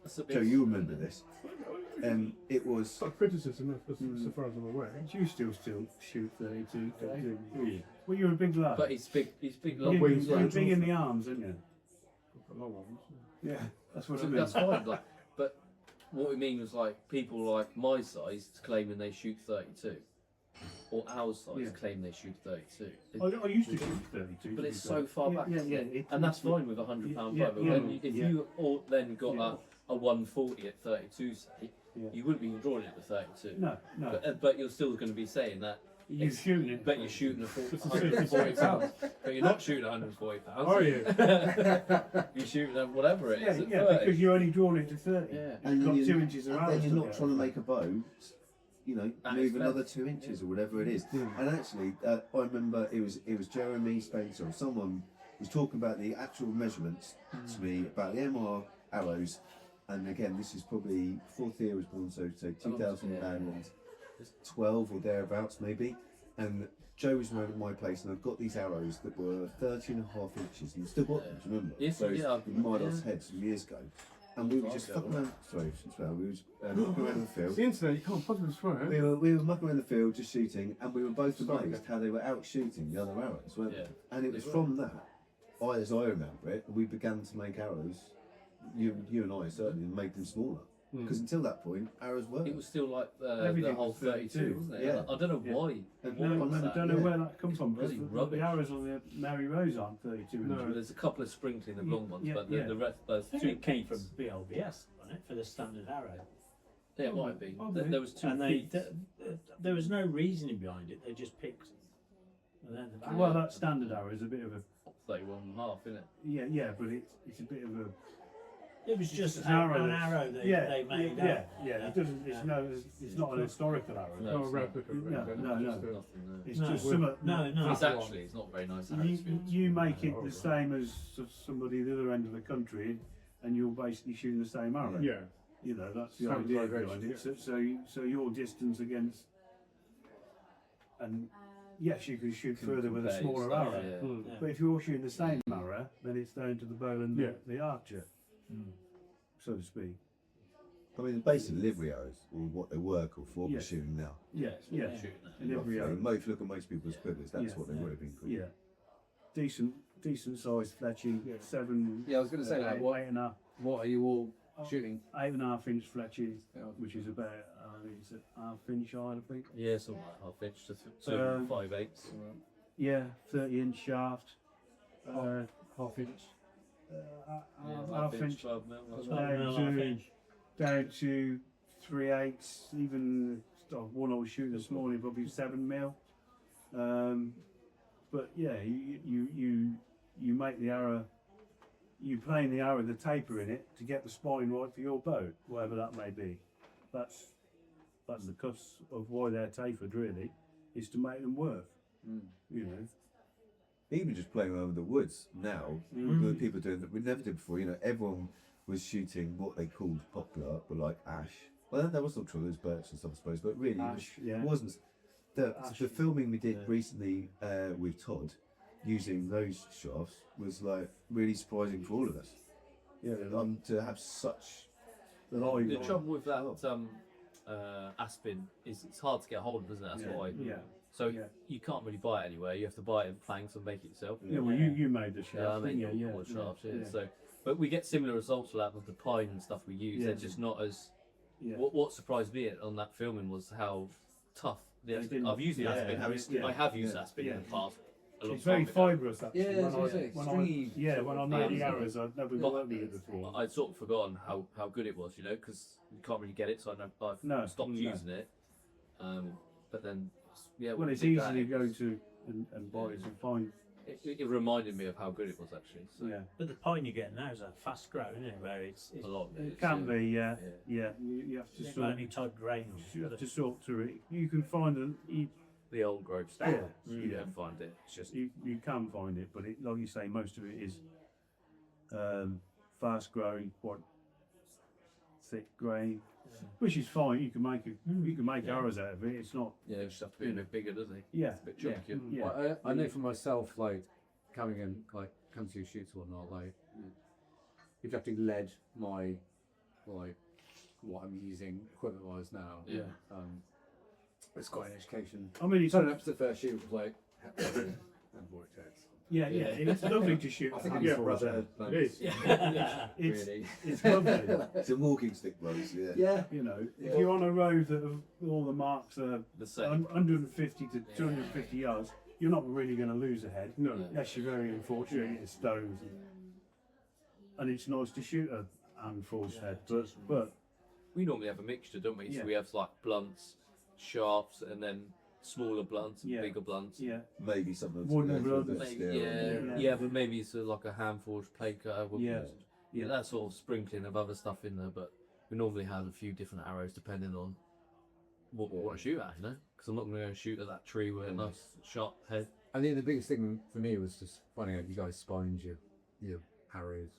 That's a bit. Joe. You remember this? It was. It's not criticism, so far as I'm aware. Do you still shoot 32? Well, you're a big lad. But he's big. He's big. Not Long wings, wings. You're big in the arms, aren't you? Got long ones. Yeah, that's what I So mean. that's fine. Like, but what we mean was like people like my size claiming they shoot 32, or our size Yeah. claim they shoot 32. I used to shoot 32. But to it's be so fair. far back, and that's fine with a £100 Yeah, bow. But yeah, when if yeah. you all then got Yeah. a 140 at 32, say, Yeah. you wouldn't be drawing it to 32. No, no. But you're still going to be saying that. You're shooting it. But you're shooting It's a 140 pounds. But you're not shooting 140 pounds. Are you? You're shooting at whatever it Yeah, is. At yeah, 30. because you're only drawing it to 30. Yeah. And you've got you're- 2 inches of and arrows. then you're to not get trying to out. make a bow, you know, And move it's another left. 2 inches or whatever it is. And actually, I remember it was Jeremy Spencer or someone was talking about the actual measurements to me about the MR arrows. And again, this is probably before Thea was born, so say 2012 or thereabouts maybe. And Joe was around at my place, and I've got these arrows that were 13.5 inches, and you still got them, do you remember? Yes, Those yeah, with Milos heads from years ago. And we were just fucking around. Sorry, we were just mucking around the It's field. the internet, you can't possibly swear. We were mucking around the field just shooting, and we were both amazed how they were out shooting the other arrows, weren't Yeah. they? And it was from that, as I remember it, we began to make arrows. You and I certainly made them smaller, because until that point, arrows were. It was still like the Everything whole was 32, wasn't it? Yeah. I don't know Yeah. why. And why No, was I that? don't know Yeah. where that comes from. Bloody Because rubbish. the arrows on the Mary Rose aren't 32 No. inches. There's a couple of sprinkling of long ones, Yeah, but yeah. the rest, those I think two it came from peaks. BLBS, wasn't it, for the standard arrow? Yeah, it might be. Oh, There was two And they, peaks. there was no reasoning behind it. They just picked. And then the Well, that standard arrow is a bit of a 31.5, isn't it? yeah, but it's a bit of a It was just an arrow an that- arrow that yeah, they made yeah, up. It doesn't. It's not an historical arrow. No, Not a it's not. replica. No, no, no. Nothing there. It's No. just some. No. It's actually, it's not very nice. You make it the same as somebody at the other end of the country, and you're basically shooting the same arrow. Yeah. You know, that's the Sounds idea like behind it, it. So your distance against, and yes, you can shoot further with a Compare smaller yourself, arrow. yeah. Yeah. But if you're shooting the same arrow, then it's down to the bow and Yeah. the archer, so to speak. I mean, the basic delivery arrows, or what they were called for, Yeah. we're shooting now. Yeah, yeah. Shooting that. Delivery arrow. If you look at most people's quivers, that's Yeah. what they would have been called. Yeah. Decent sized fletching, 7. Yeah, I was going to say that. What 8.5 are you all shooting? 8.5 inch fletching, Yeah. which is about it's a half inch high, I think. Yeah, something like half inch to Um, 5/8. Yeah, 30 inch shaft, Half inch. half inch 12 mil. That's Twelve right. mil, down half to inch. down to 3/8, even one I was shooting this morning, probably 7 mil. But yeah, you make the arrow, you plane the arrow, the taper in it to get the spine right for your bow, whatever that may be. That's the cuss of why they're tapered, really, is to make them work. You know. Even just playing around with the woods now, the people doing that we never did before. You know, everyone was shooting what they called popular, but like ash. Well, that was not true. There was birch and stuff, I suppose, but really, Ash, yeah. it wasn't. The filming we did Yeah. recently with Todd, using those shafts, was like really surprising for all of us. Yeah, To have such. The trouble with that Aspen is it's hard to get hold of, isn't it? That's Yeah. why. Yeah. So Yeah. you can't really buy it anywhere. You have to buy it in planks and make it yourself. Yeah, well, you made the shaft, Yeah, I mean, didn't you? all the shafts, yeah. So, but we get similar results with that with the pine and stuff we use. Yeah. They're just not as. Yeah. What surprised me on that filming was how tough. I've used the Yeah, Aspen. yeah. I have used Yeah. Aspen Yeah. in the past. A long It's very time ago. fibrous, actually. Yeah, when as I say, when stringy when I made the Yeah. arrows, I'd never But- worked with it before. I'd sort of forgotten how good it was, you know, because you can't really get it, so I've No, stopped no. using it. But then, yeah, Well, when it's we did easy to that, go to and buy it and find. It reminded me of how good it was actually. So Yeah, But the pine you get now is a fast grow, isn't it? Where it's a lot. Of it can be. Yeah, Yeah. yeah. You have to it's sort. only type range. You have to sort through it. You can find The old growth stuff. Yeah. You don't find it. It's just you can find it, but like you say, most of it is fast growing, quite thick grain, which is fine. You can make arrows out of it. It's not. yeah, it just have to be a bit bigger, doesn't it? Yeah, It's a bit yeah, chunkier. yeah. Well, I know for myself, like coming in, like comes to shoots or not, like if you have to lead my like what I'm using equipment wise now. Yeah. It's quite an education. I mean, it's Turning up to the first shoot was like and vortex. yeah. It's lovely to shoot. I think I'm yeah, just brother. It is. it's Really. it's lovely. It's a walking stick, bros. Yeah. Yeah. You know, if you're on a road that all the marks are The same. 150 to 250 yards, you're not really going to lose a head. No. Unless you're very unfortunate, it's stones. And it's nice to shoot a unforced head, but We normally have a mixture, don't we? Yeah. So we have like blunts, sharps, and then smaller blunts and Yeah. bigger blunts. yeah, Maybe something. Wooden to go through brothers. the Maybe, steel. yeah, Yeah. but maybe it's like a hand forged plate cutter. Yeah. Yeah, that sort of sprinkling of other stuff in there. But we normally have a few different arrows depending on what we want to shoot at, you know? Because I'm not going to go shoot at that tree with a nice sharp head. I think the biggest thing for me was just finding out you guys spined your arrows.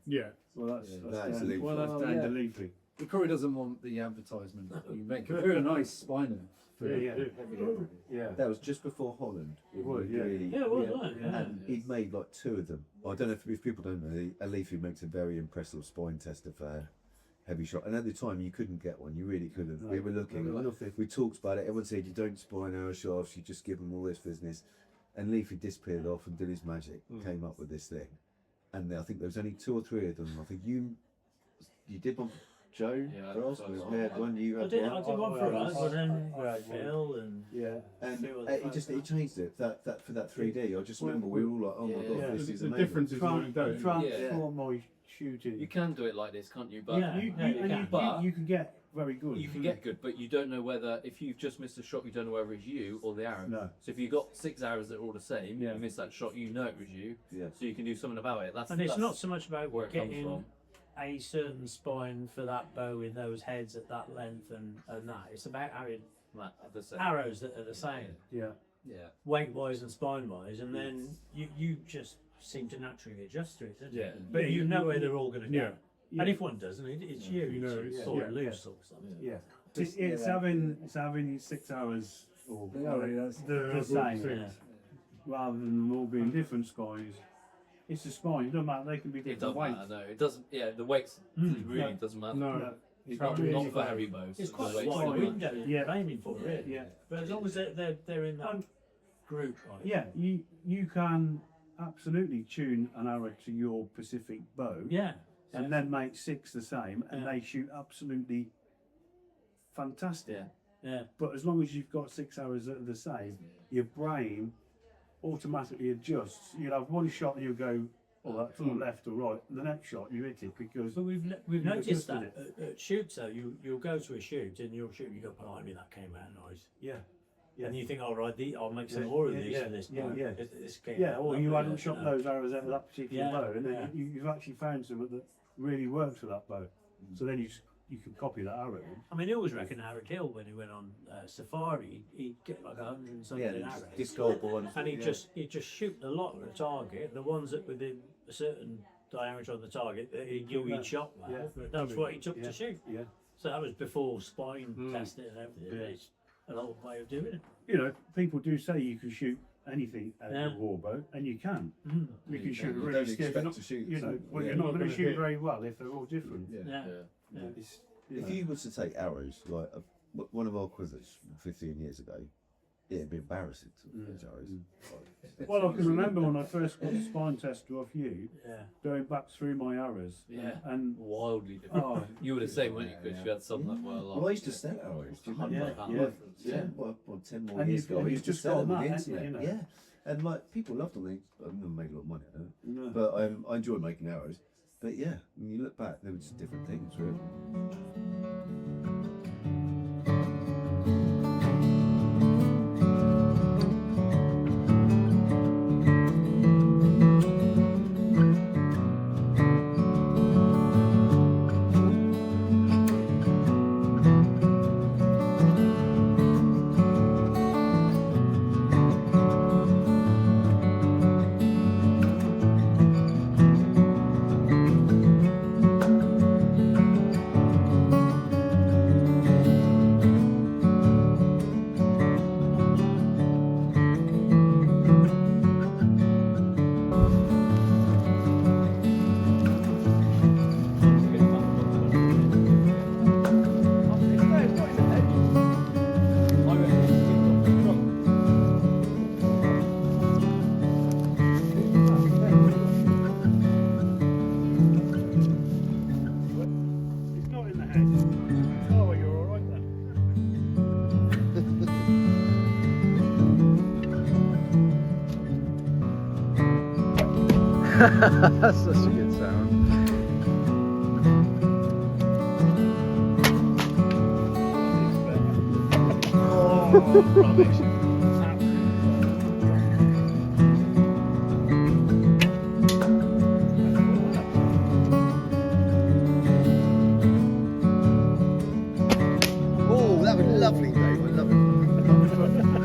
Yeah. well, that's That's down, Leafy. well, that's Well, down yeah. to Leafy. The Corey doesn't want the advertisement. You make a very nice spiner. For Yeah, yeah. heavy delivery. Yeah, That was just before Holland. It was, yeah. Yeah, it was, wasn't it? Yeah. And he'd made like 2 of them. I don't know if people don't know, a Leafy makes a very impressive spine tester for heavy shot. And at the time, you couldn't get one. You really couldn't. No, We were looking. no, nothing. We talked about it. Everyone said you don't spine arrow shafts. You just give them all this business. And Leafy disappeared off and did his magic. Came up with this thing. And I think there was only 2 or 3 of them. I think you did one for Joe. Yeah, for us. I- We had one. You I had did one. one for us, but then I had one. Phil and yeah. And Few of the he changed it that for that 3D. I just remember we were all like, oh my Yeah. god, Yeah. this The, is the amazing. difference is night and day. Transform my shooting. You can do it like this, can't you? But Yeah. You can get very good. you can get good, but you don't know whether, if you've just missed a shot, you don't know whether it's you or the arrow. No. So if you've got 6 arrows that are all the same, Yeah. you miss that shot, you know it was you, Yeah. so you can do something about it. and it's that's not so much about where it comes getting from. a certain spine for that bow with those heads at that length and that. It's about having arrows that are the same, Yeah. Yeah. weight wise and spine wise, and then you just seem to naturally adjust to it, don't you? Yeah. But you know where they're all going to go. Yeah. Yeah. And if one doesn't, it's you. You know, it's yeah. sort of Yeah. loose or something. Yeah. It's having 6 hours or the Yeah, same, Yeah. rather than them all being different spines. It's the spine. It doesn't matter. They can be It different doesn't weights. matter, no. It doesn't, yeah, the weights really No. doesn't matter. No. No, it's Not not really. Not really for heavy bows. It's the quite a weights wide don't matter. window you're aiming for, really. Yeah. But as long as they're in that group, right? Yeah, you can absolutely tune an arrow to your Pacific bow, Yeah. and then make 6 the same, and Yeah. they shoot absolutely fantastic. Yeah. Yeah. But as long as you've got 6 arrows that are the same, your brain automatically adjusts. You'll have one shot and you'll go, oh, that's on the left or right. And the next shot you hit it because But we've You've noticed adjusted that at shoots though, you'll go to a shoot and you'll shoot, you go, blimey, that came out nice. yeah, And you think, all right, I'll make some Yeah, more of yeah, these yeah, for this yeah, time. yeah. This came yeah. out Or you lovely, hadn't shot you know. those arrows out of that particular Yeah, bow, and then yeah. you've actually found something that really works for that bow. So then you can copy that arrow. I mean, I always reckon Howard Hill, when he went on safari, he'd get like 100 and something arrows. disc golf one. And he'd just shoot a lot at a target, the ones that within a certain diameter of the target that he knew he'd shot that. Yeah. That's what he took Yeah. to shoot. Yeah. So that was before spine testing and everything. Yeah. It's an old way of doing it. You know, people do say you can shoot anything out of Yeah. a war bow, and you can. Mm. You can shoot a You really don't stiff. expect to shoot. You know, well, yeah. you're not going gonna to shoot hit. very well if they're all different. Yeah. Yeah. Yeah. It's, you If know. you were to take arrows, like one of our quizzes 15 years ago, it'd be embarrassing to use arrows. Well, I can remember when I first got the spine tester off you, Yeah. going back through my arrows. Yeah. And Wildly different. oh, You were the same, weren't you, Chris? You had some that were like. Well, I used to sell arrows. Do you remember? Yeah, Yeah, well, 10 more And years you've- ago, I and used to you've just sell them got on the that, haven't you, internet. you know? Yeah, and like people loved them. I never made a lot of money out of it, no. but I enjoyed making arrows. But yeah, when you look back, they were just different things, really. It's not in the head. Oh, you're all right then. That's such a good sound. Oh, rubbish. Oh, that was lovely, Dave. I love it.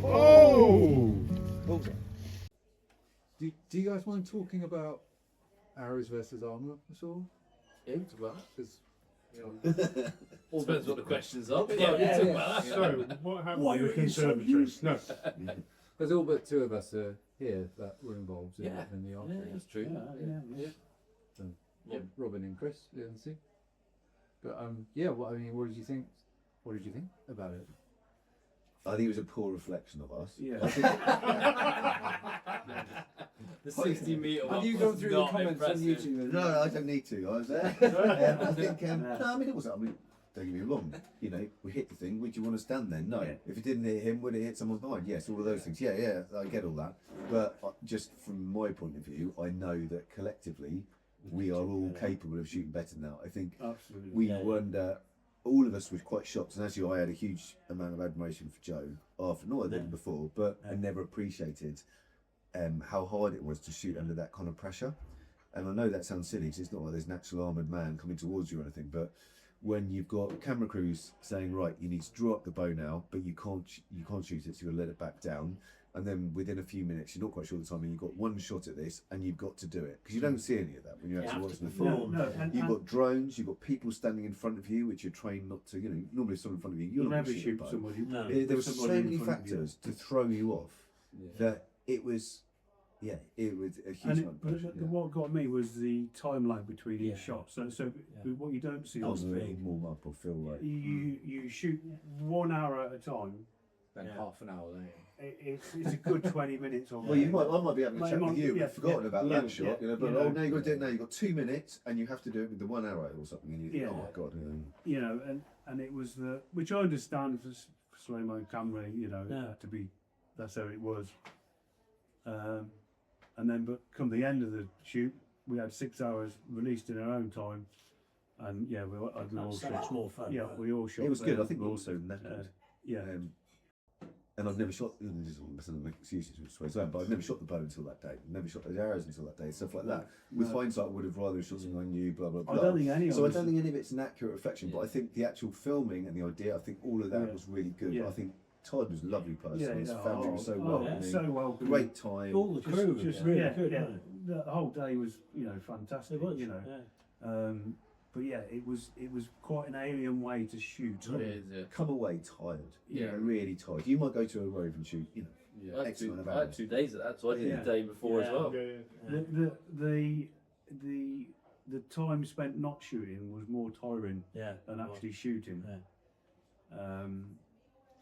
Oh! Do you guys mind talking about arrows versus armour at all? Yeah, it's about. Because All depends what the questions are. But Well, yeah, yeah, it's about that. So, what happened Why in the are you so conservatory? used? No. there's all but 2 of us here that were involved in, Yeah. in the Yeah, archery. that's true. Yeah. Robin and Chris, didn't see. But yeah, what did you think? What did you think about it? I think it was a poor reflection of us. Yeah. I think, The 60 metre one. Have you was gone through the not comments on impressive. YouTube? no, I don't need to. I was there. I think. No, I mean it was. I mean, don't get me wrong. You know, we hit the thing. Would you want to stand then? No. Yeah. If it didn't hit him, would it hit someone behind? Yes. All of those things. Yeah, yeah. I get all that. But just from my point of view, I know that collectively we are all capable of shooting better now. I think Absolutely. we Yeah. were under all of us were quite shocked, and actually I had a huge amount of admiration for Joe after, not I did before, but I never appreciated how hard it was to shoot under that kind of pressure. And I know that sounds silly because it's not like there's an actual armoured man coming towards you or anything, but when you've got camera crews saying, right, you need to draw up the bow now, but you can't shoot it, so you'll let it back down, and then within a few minutes, you're not quite sure the time, and you've got one shot at this, and you've got to do it because you don't see any of that when you're actually watching the film. You've got drones, you've got people standing in front of you, which you're trained not to. You know, normally someone in front of you, you're not never going to shoot shoot somebody. There were so many factors to throw you off that it was. Yeah, it was a huge amount of pressure. But what got me was the time lag between each shot. So what you don't see on warm up or feel like you shoot 1 hour at a time. Then half an hour later. It's a good 20 minutes or well, I might be having a chat with you. We've forgotten about that shot, you know. But now you've got to do it now. You've got 2 minutes, and you have to do it with the 1 arrow or something. And you, oh my god, you know, and it was which I understand for slow mo camera, you know, to be that's how it was. And then, but come the end of the shoot, we had 6 hours released in our own time, and we all so shot. much more fun. Yeah, we all shot. it was good. I think we we also knackered. And I've never shot. This isn't make excuses, which swears but I've never shot the bow until that day. Never shot those arrows until that day. Stuff like that. With hindsight, I would have rather shot something I knew. Blah blah blah. I don't think any. So I don't think any of it's an accurate reflection. But I think the actual filming and the idea, I think all of that was really good. But I think Todd was a lovely person. His family was so welcoming. So welcoming. Great time. All the crew was just really good. Yeah. The whole day was, fantastic. It was, you know. But it was quite an alien way to shoot. Come away tired. You know, really tired. You might go to a rove and shoot, I had 2 days of that, so I did the day before as well. The time spent not shooting was more tiring than actually shooting.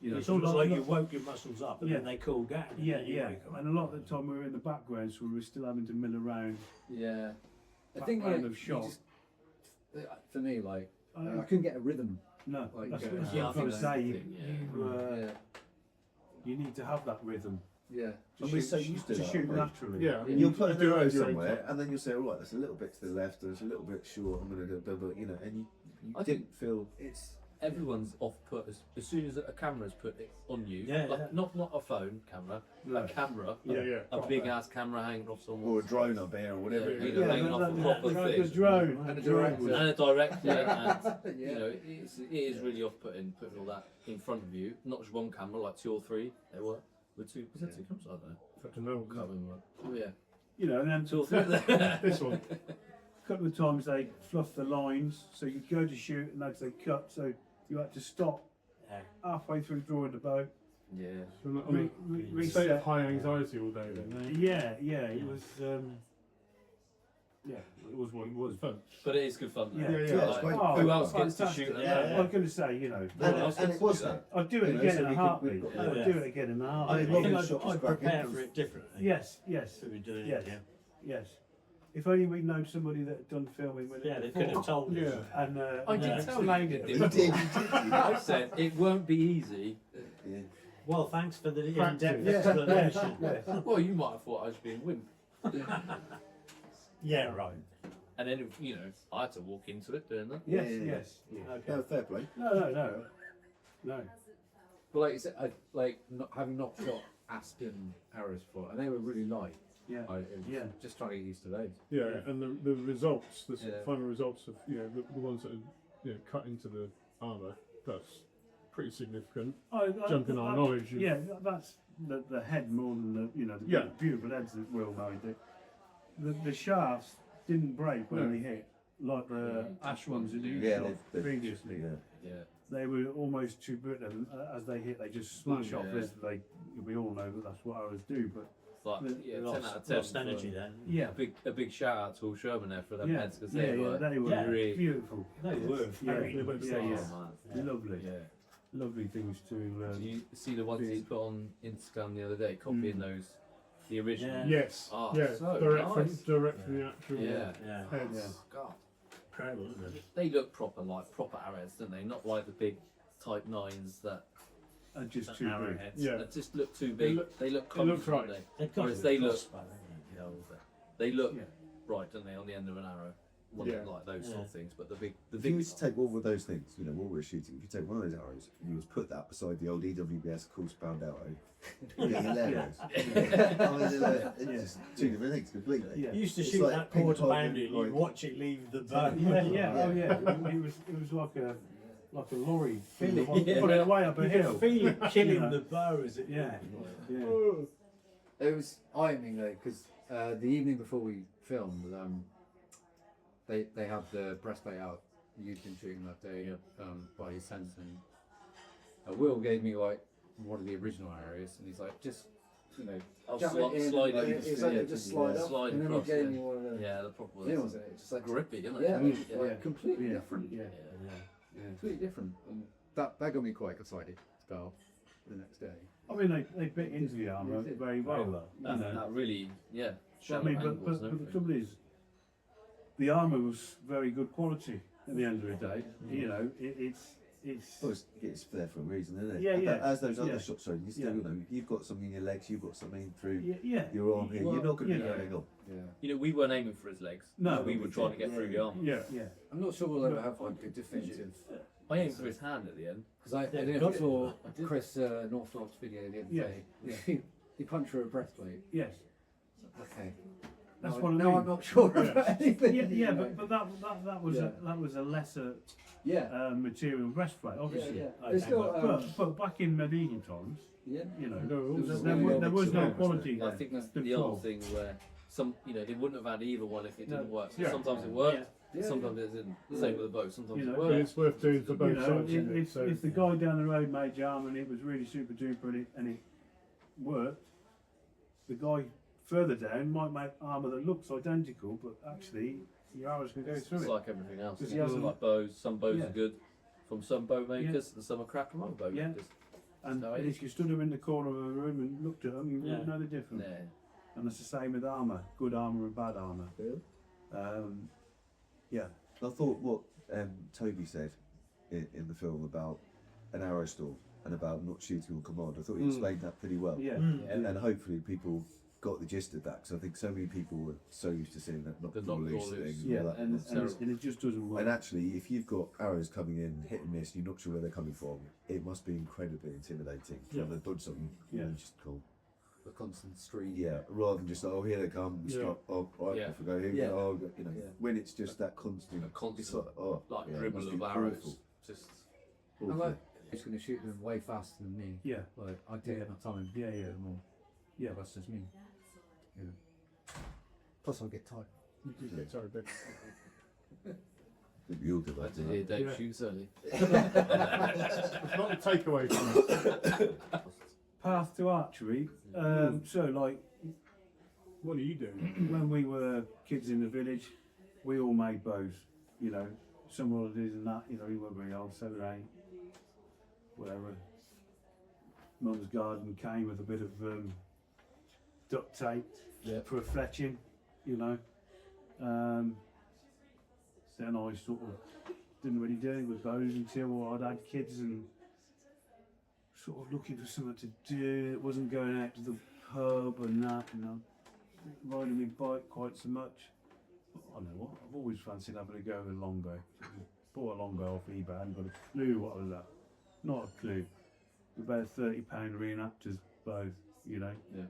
It's almost like you woke your muscles up and then they cooled down. And a lot of the time we were in the background, so we were still having to mill around. Yeah, I think of shot. For me, like I couldn't get a rhythm. No, like, that's I what think I was going to say. yeah. You need to have that rhythm. Yeah, and we're so used to shoot naturally. Yeah, you'll put an arrow somewhere, and then you'll say, "All right, that's a little bit to the left, there's a little bit short. I'm going to do, but and you didn't feel it's everyone's off put as soon as a camera's put it on you. Not a phone camera, a camera, a big ass camera hanging off someone, or a drone up there, or whatever. Hanging off a proper thing. The drone and a director, and it is really off-putting putting all that in front of you. Not just one camera, like 2 or 3. There were two. Was there 2 cameras? I don't know. I don't know. Can't remember. Oh yeah. And then 2 or 3. This one. A couple of times they fluff the lines, so you go to shoot and they'd say cut, so you had to stop halfway through drawing the bow. Yeah. So I state of high anxiety all day then. It was. It was what it was. Fun. But it is good fun. Yeah, it's great. Who else gets to fantastic. shoot? I was going to say, and it was that. I'd do it again in a heartbeat. I'd do it again in a heartbeat. I'd prepare for it differently. Yes. If we were doing it again. Yes. If only we'd known somebody that had done filming with it. They could have told us. And I did tell you. You did. I said it won't be easy. Yeah. Well, thanks for the in-depth explanation. Well, you might have thought I was being wimp. Yeah, right. And then, I had to walk into it doing that. Yes. Okay. No, fair play. No. but like you said, having not shot Aspen arrows before, and they were really light. Just trying to get used to those. Yeah, and the results, the final results of the ones that are cut into the armour, that's pretty significant. Jumping our knowledge. That's the head more than the beautiful heads that Will made it. The shafts didn't break when they hit like the ash ones that you shot previously. They were almost too brittle, and as they hit, they just smash off. As we all know that's what arrows do, but. Like, 10 out of 10 lost energy then. Yeah, a big shout out to all Sherman there for their heads because they were really beautiful. They were very Lovely. Lovely things to. Did you see the ones he put on Instagram the other day, copying the original? Yes. Oh, yeah. so Direct from the actual heads. God, incredible, isn't it? they look proper arrows, don't they? Not like the big Type 9s that. Are just too big. Arrowheads. Yeah. They just look too big. They look look right. Whereas they look right, don't they, on the end of an arrow? one Yeah. like those sort of things. But the big If you was to take all of those things, you know, what we're shooting, if you take one of those arrows and you was put that beside the old EWBS course bound arrow, it'd be hilarious. I mean, it's just two different things completely. Yeah. You used to It's shoot like that ping quarter pong pounder, and you'd like- watch it leave the bow. Yeah. Oh yeah. It was like a lorry Feeling- pulling it way up a You hill. could feel it killing Yeah. the bow as it Yeah. Yeah. It was eye-opening though, because the evening before we filmed, they had the breastplate out. You'd been shooting that day by his sense, and Will gave me like one of the original areas, and he's like, just I'll jump slide it in, slide like, it. it's like just slide off, slide and then he across. gave Yeah. me one of the Yeah, the proper new ones. ones in it, just like Grippy, isn't it? yeah, Yeah. like completely Yeah. different. Yeah. Yeah, completely different. And that got me quite excited to go the next day. I mean, they bit into the armour very well. You That, know. that really, yeah. I mean, but the trouble is, the armour was very good quality at the end of the day. You know, it's Well, it's there for a reason, isn't it? Yeah, yeah. As those other Yeah. shots show, you still, Yeah. you know, you've got something in your legs, you've got something through yeah. your arm here. You're not going to be Yeah. going on. Yeah, You know, we weren't aiming for his legs. No. we were trying to get through the arm. Yeah. I'm not sure we'll ever have like a definitive. I aimed for his hand at the end. Because I don't know if you saw Chris Northrop's video the other Yeah. day. He punched through a breastplate. Yes. Okay. That's No, what I no, mean. I'm not sure Yeah. about anything. Yeah, but that was Yeah. that was a lesser Yeah. material breastplate, obviously. Yeah. Okay, It's still, but back in medieval times, Yeah. you know, No, there was no quality. I think that's the control. old thing where they wouldn't have had either one if it didn't work. So Yeah. sometimes it worked, Yeah. sometimes it didn't. Same with the bow. Sometimes You it know, But worked. it's worth doing for You both know, sides. isn't it? if So, the guy down the road made your arm and it was really super duper and it worked, the guy further down might make armour that looks identical, but actually your arrows can go It's through it. like everything else. Because It's he hasn't- like bows. Some bows Yeah. are good from some bow makers, and some are crap from other bow Yeah. makers. And So it if you stood them in the corner of a room and looked at them, you wouldn't know the difference. Yeah. And it's the same with armour, good armour and bad armour. Yeah. I thought what Toby said in the film about an arrow stall and about not shooting on command, I thought he explained that pretty well. Yeah. And hopefully people got the gist of that, because I think so many people were so used to seeing that not The draw not loose draw thing. loose. and Yeah, all that and nonsense. it just doesn't work. And actually, if you've got arrows coming in, hit and miss, you're not sure where they're coming from, it must be incredibly intimidating. Yeah. Rather than dodge something, Yeah. you just call. The constant stream. Yeah, rather than just, oh, here they come, Yeah. stop, oh, right, Yeah. off we go, here we Yeah. go, oh, you know, Yeah. when it's just that constant, A constant, it's like, oh, like yeah, it dribble must of be arrows. awful. Just Awful. I'm like, he's going to shoot them way faster than me. Yeah. Like, I take Yeah. enough time. Yeah, yeah. More. Yeah. That's just me. Yeah. Plus, I'll get tired. sorry, but I think we all did glad that. to hear Dave Yeah. shoots early. it's not a takeaway from it. Path to archery. So, like, What are you doing? when we were kids in the village, we all made bows. You know, summer holidays and that. You know, we weren't very old, 7 or 8, whatever. Mum's garden came with a bit of duct tape for fletching. You know. Then I sort of didn't really do it with bows until I'd had kids and sort of looking for something to do. It wasn't going out to the pub and that, you know, riding my bike quite so much. But I know what, I've always fancied having a go with a longbow. Bought a longbow off eBay, I hadn't got a clue what was that. Not a clue. About £30 reenactors both, you know. Yeah.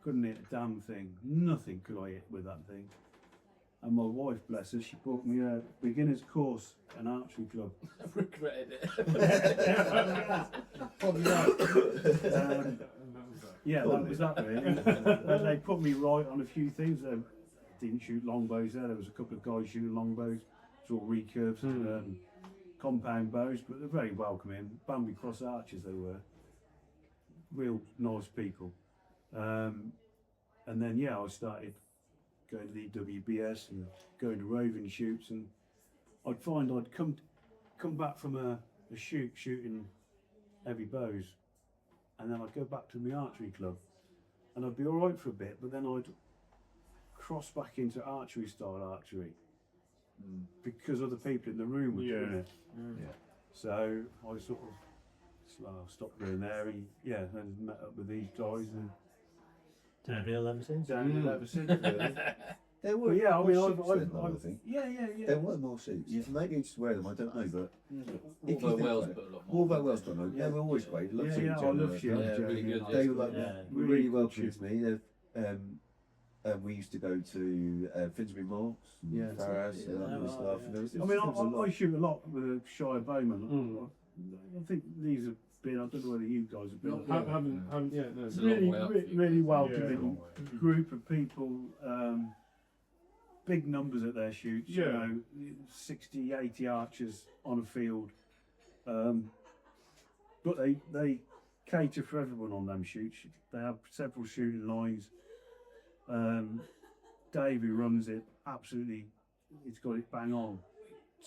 Couldn't hit a damn thing. Nothing could I hit with that thing. And my wife, bless her, she bought me a beginner's course, an archery club. I've regretted it. Probably that. Yeah, that was that really. And they put me right on a few things. Didn't shoot longbows there. There was a couple of guys shooting longbows, sort of recurves, compound bows, but they're very welcoming. Bambi Cross archers they were. Real nice people. And then yeah, I started going to the WBS and going to roving shoots, and I'd find I'd come back from a shoot shooting heavy bows, and then I'd go back to my archery club, and I'd be all right for a bit, but then I'd cross back into archery style archery because other people in the room were doing it. Yeah. So I sort of stopped going there, and met up with these guys and Downhill ever since. down ever since really. There But were yeah, I mean, more I've, shoots I've, then, though, I I've think. yeah. There were more shoots. Yeah. Maybe you just wear them, I don't know, but if you Although think Wales about it, put a lot more. Wolverhampton Wales got no. Yeah. They were always great. Love Yeah, seeing yeah, I Gemma. love shooting. Yeah, really good. They were Yeah. like Yeah. really Really welcoming good to me. We used to go to Finsbury Moss, Yeah. Farras, and Yeah. and stuff. Yeah. And there was, I mean, there was a lot. I shoot a lot with a shy bowman. I think these have been. I don't know whether you guys have been. Haven't yet. No. It's a long Really, way up for you. really Yeah, welcoming group of people. Big numbers at their shoots. Yeah. You know, 60, 80 archers on a field. But they cater for everyone on them shoots. They have several shooting lines. Dave, who runs it, absolutely, he's got it bang on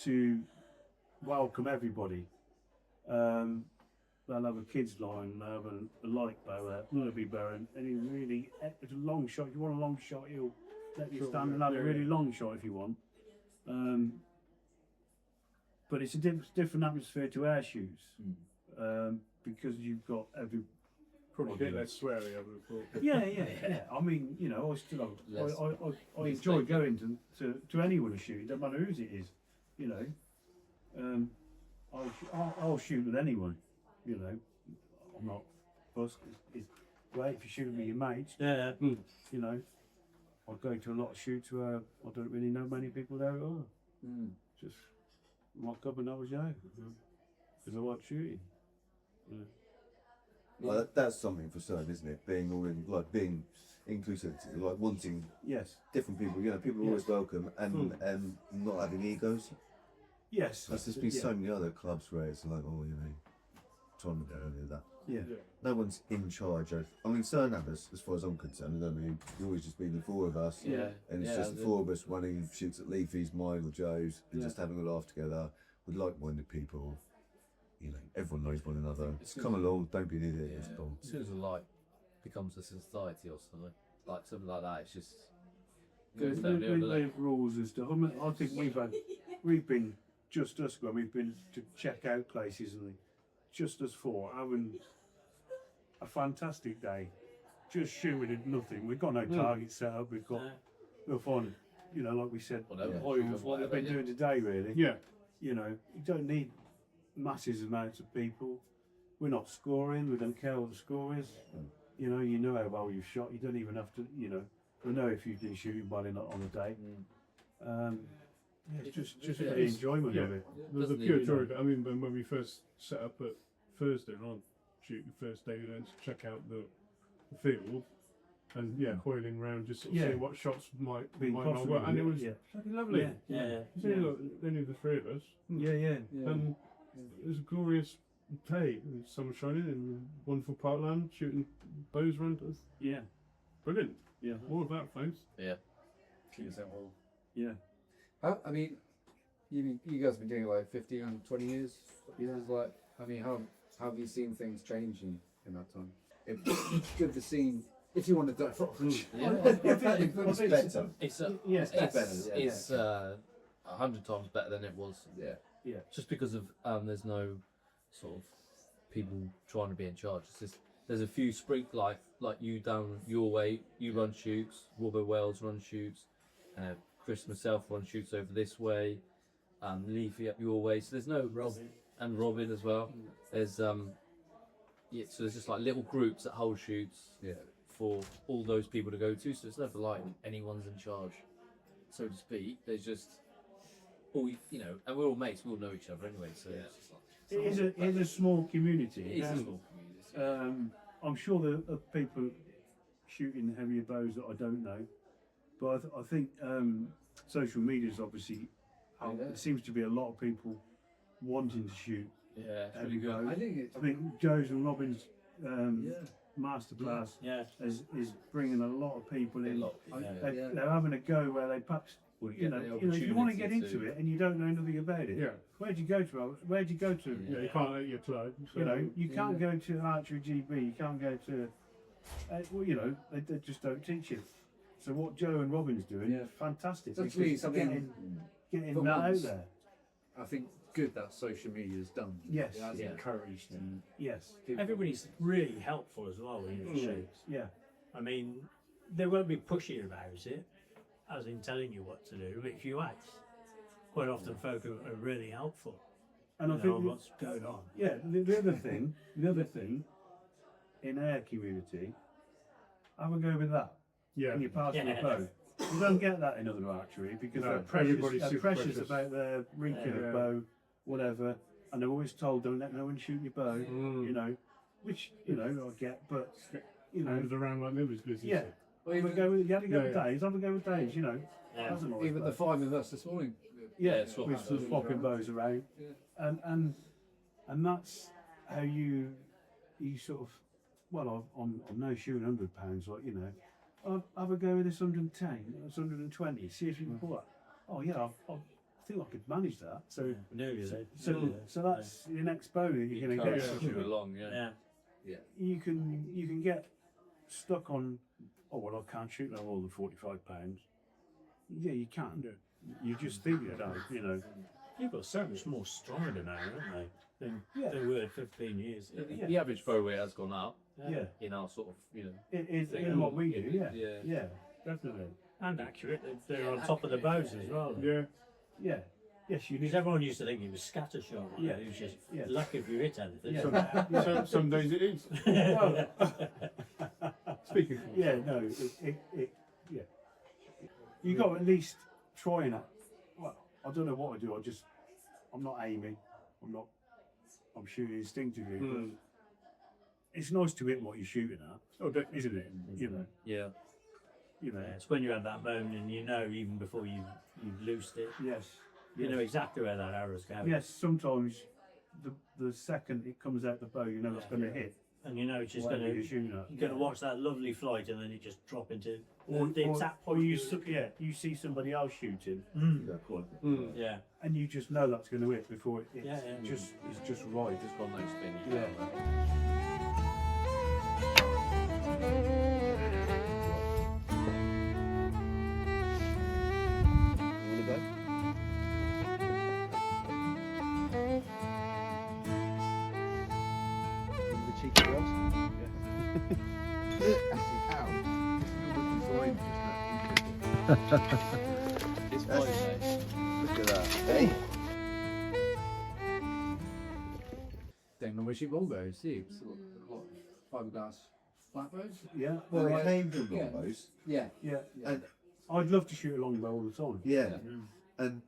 to welcome everybody. They'll have a kids line, they'll have a light bow, a willoughby bow, and he really, it's a long shot. If you want a long shot, he'll let you stand and have a really long shot if you want. But it's a different atmosphere to air shoots, because you've got every. Probably a bit less sweary, I would have thought. Yeah. I mean, you know, I still I enjoy going to anyone to shoot. It doesn't matter whose it is, you know. I'll shoot with anyone, you know. I'm not fussed. It's great if you're shooting with your mates, Yeah. you know. I go to a lot of shoots where I don't really know many people there at all. Just walk up and have a show because I like shooting. You know. Well, that's something for certain, isn't it? Being all in, like being inclusive, like wanting Yes. different people. You know, people are always welcome, and not having egos. Yes. There's been so many other clubs where it's like, oh, you know, trying to do that. Yeah. No one's in charge of. I mean, Cerne Abbas, as far as I'm concerned, I mean, it's always just been the four of us. Yeah. And it's just the four of us, one who shoots at Leafy's, mine or Joe's, and just having a laugh together with like-minded people. You know, everyone knows one another. Come along, don't be an idiot. Yeah. It's bold. As soon as a light becomes a society or something like that, it's just goes down the They other have rules and stuff. I mean, I think we've been just us when we've been to check out places and just us four having a fantastic day. Just shooting at nothing. We've got no target set up. We'll find, you know, like we said, Whatever. what they've been doing today. Really, Yeah. you know, you don't need massive amounts of people. We're not scoring. We don't care what the score is. You know how well you've shot. You don't even have to. You know, we know if you've been shooting well on the day. Yeah, it's just for the enjoyment of it. The pure joy of it. I mean, when we first set up at Thursday on shooting the first day, we went to check out the field, and hoiling around just sort of seeing what shots might not work, and it was fucking lovely. Yeah. Only the three of us. Yeah. And it was a glorious day. The sun was shining in wonderful parkland, shooting bows around us. Yeah. Brilliant. Yeah. More of that, folks. Yeah. Yeah. I mean, you guys have been doing it like 15 and 20 years. Like, I mean, how have you seen things changing in that time? It's good to see. If you want to dive It's better. It's 100 times better than it was. Yeah. Just because of there's no sort of people trying to be in charge. It's just there's a few like you down your way. You run shoots. Robert Wells run shoots. Chris myself run shoots over this way. Leafy up your way. So there's no Robin as well. There's so there's just like little groups that hold shoots for all those people to go to. So it's never like anyone's in charge, so to speak. There's just all and we're all mates. We all know each other anyway. So it's just like, It is a small community. it is a small community. I'm sure there are people shooting heavier bows that I don't know, but I think social media is obviously. There seems to be a lot of people wanting to shoot Yeah, it's heavy really good. bows. I think Joe's and Robin's masterclass is bringing a lot of people in. They're having a go where they perhaps. You know, if you want to get into it and you don't know nothing about it, where'd you go to? Where'd you go to? Yeah, you can't let your club. So. You know, you can't go to Archery GB. You can't go to. Well, you know, they just don't teach you. So what Joe and Robin's doing is fantastic. It's actually something getting that out there. I think good that social media has done. Yes. It has encouraged and Yes. Everybody's really helpful as well in the shoots. Yeah. I mean, they won't be pushy about it, as in telling you what to do, but if you ask, quite often folk are really helpful. And I You think know what's going on. yeah, the other thing in our community, have a go with that. Yeah. And you pass Yeah. the bow. You don't get that in other archery because No, they're precious, everybody's super precious. about their recurve Yeah. bow, whatever, and they're always told don't let no one shoot your bow. You know, which you know I get, but you know, And around like Miller's business. yeah. Well, Have a even, go with, you had to go with Yeah, Dave's. Have a go with Dave's. You know, Yeah. doesn't always even the work. 5 of us this morning. Yeah, swap with bows sort of swapping bows around, Yeah. and that's how you sort of. Well, I'm no shooting £100, like you know. I'll have a go with this 110, this 120. See if you can pull that. Oh yeah, I think I could manage that. So Nearly there. so that's your next bow that you're going to Encourage get. push you along, Yeah. You can get stuck on. Oh well, I can't shoot no more than £45. Yeah, you can. You just think you don't. You know. You've got so much more strider now, haven't they? Than Yeah. they were 15 years ago. The average bow weight has gone up Yeah. in our sort of, you know. It is thing. in what we do. Yeah. Yeah. Yeah. Definitely. And accurate. They're on top of the bows as well. Yeah. Yeah. Yes, you need. Because everyone used to think he was scattershot. Yeah. It was just Yeah. lucky if you hit anything. Yeah. Some days it is. Well, Speaking for yeah, no, yeah. You got to at least try and. Well, I don't know what I do. I'm not aiming. I'm shooting instinctively. Mm. But it's nice to hit what you're shooting at, Oh, definitely. isn't it? You know. Yeah. You know. Yeah, it's when you have that bone and you know even before you've loosed it, Yes. you know exactly where that arrow's going. Yes. Sometimes the second it comes out the bow, you know it's going to hit. And you know it's just whatever going you're to. shooting at. You're going to watch that lovely flight and then it just drop into Or, the exact or point. you see somebody else shooting, Yeah. and you just know that's going to hit before it hits. Yeah, yeah. It's just right. Just one of those things. Yeah. All of them? The cheeky girls? Actually, how? It's fine, mate. Look at that. Hey! Don't normally shoot longbows, see? Sort of fiberglass flatbows. Yeah. Well, yeah. it came from Yeah. longbows. Yeah. Yeah. And I'd love to shoot a longbow all the time. yeah, and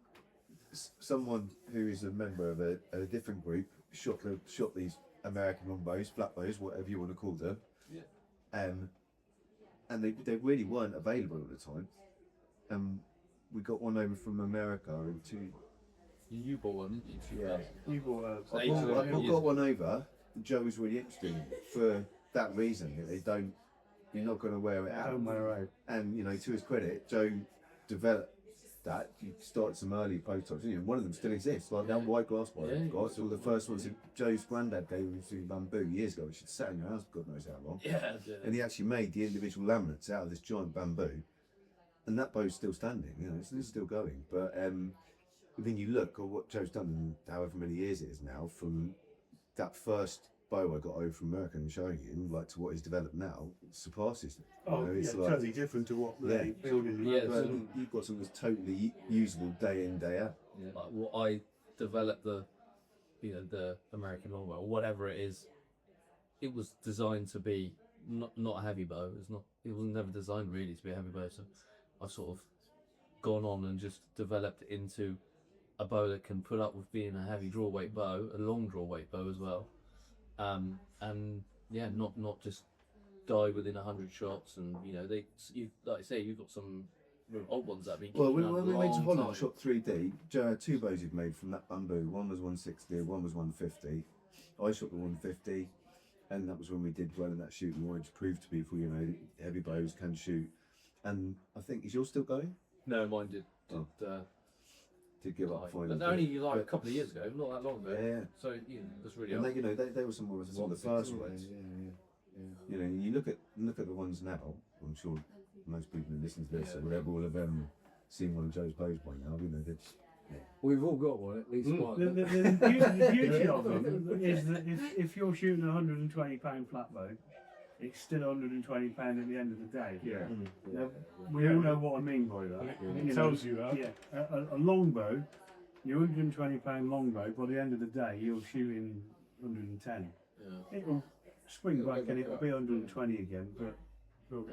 someone who is a member of a different group shot these American longbows, flatbows, whatever you want to call them. Yeah. And they really weren't available at the time. We got one over from America in You bought one. yeah. You bought a. So I each of them got use- one over. Joe was really interested for that reason. That you're not going to wear it out. Don't wear out. And you know, to his credit, Joe developed that. He started some early prototypes. You know, one of them still exists, like that white glass one. Yeah. Got all the first ones that Joe's granddad gave him to bamboo years ago, which had sat in your house, God knows how long. Yeah. And he actually made the individual laminates out of this giant bamboo, and that bow's still standing. You know, it's still going. But then you look at what Joe's done in however many years it is now, from that first bow I got over from America and showing him, like to what he's developed now, it surpasses it. Oh, You know, yeah, it's like- totally different to what they build in Yeah, the But you've got something that's totally usable day in, day out. Yeah. Like what I developed the American longbow or whatever it is, it was designed to be not a heavy bow. It was never designed really to be a heavy bow. So I've sort of gone on and just developed it into a bow that can put up with being a heavy draw weight bow, a long draw weight bow as well, and yeah, not just die within 100 shots. And you know, like I say, you've got some real old ones that have been. Well, kicking when out we a went to long Holland time. and shot 3D, Joe had two bows he'd made from that bamboo. One was 160, one was 150. I shot the 150, and that was when we did well in that shoot. We wanted to prove to people, you know, heavy bows can shoot. And I think, is yours still going? No, mine did. Oh. Did give up But finally. only like a But- couple of years ago, not that long ago. Yeah. So you know, that's really And old. they, you know, they were some of the first ones. You know, you look at the ones now. I'm sure most people who listen to this or whatever will have seen one of Joe's bows by now. You know, We've all got one, at least one. The beauty of them is that if you're shooting a £120 flat bow, it's still £120 at the end of the day. Yeah. Now, we all know what I mean by that. It tells you that. Yeah, a longbow, your £120 longbow, by the end of the day, you're shooting 110. Yeah. It'll spring back and it'll be 120 again, but So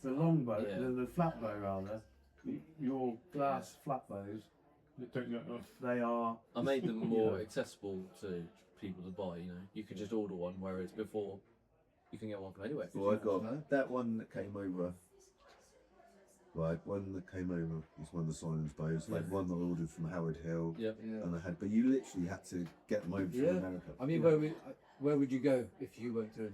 the longbow, Yeah. the flat bow rather, your glass flat bows, don't get off. they are. I made them you more know, accessible to people to buy. You know, you could just order one, whereas before you can get one from anywhere. Well, I got that one that came over. Right, one that came over was one of the Silence bows. Like one that I ordered from Howard Hill, Yeah. and I had. But you literally had to get them over from America. I mean, where would you go if you went to?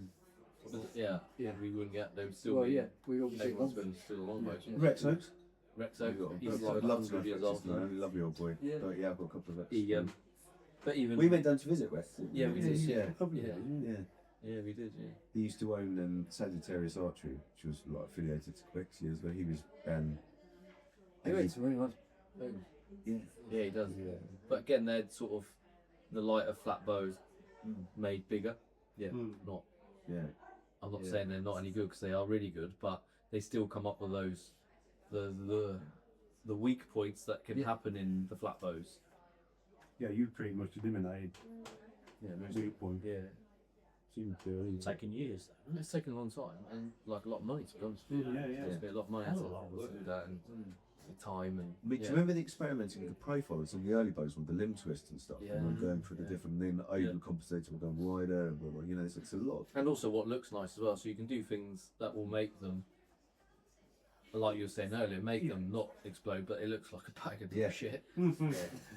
Yeah. Yeah. We wouldn't get. They would still Well, be. yeah, we obviously Everyone's longbows. been still longbows. Yeah. Rex Oaks. Rex I've Oak. got He's I'd like love to 100 go years Rex old. Oaks, man. Lovely old boy. Yeah. But yeah, I've got a couple of Rex. He, but even We went down to visit Rex. didn't Yeah, we did. yeah, Yeah. a couple of Yeah. them, Yeah. Yeah, we did. Yeah. He used to own Sagittarius Archery, which was like affiliated to Quicks years ago. He was Anyway, it's really nice. yeah. Yeah, he does. Yeah. But again, they're sort of the lighter flat bows made bigger. Yeah. Not. Yeah. I'm not Yeah. saying they're not any good because they are really good, but they still come up with those the weak points that can happen in the flat bows. Yeah, you pretty much eliminated Yeah, weak point. Yeah. Seemed to. It's taken years though. It's taken a long time and like a lot of money to be honest. Yeah, It's been a lot of money Hell to of a lot of do that and the time and. I mean, do you remember the experimenting with the profiles on the early bows with the limb twist and stuff? Yeah. And going for the different, and then overcompensating with going wider, and blah, blah, you know, it's a lot. And also what looks nice as well, so you can do things that will make them, like you were saying earlier, make them not explode, but it looks like a bag of shit.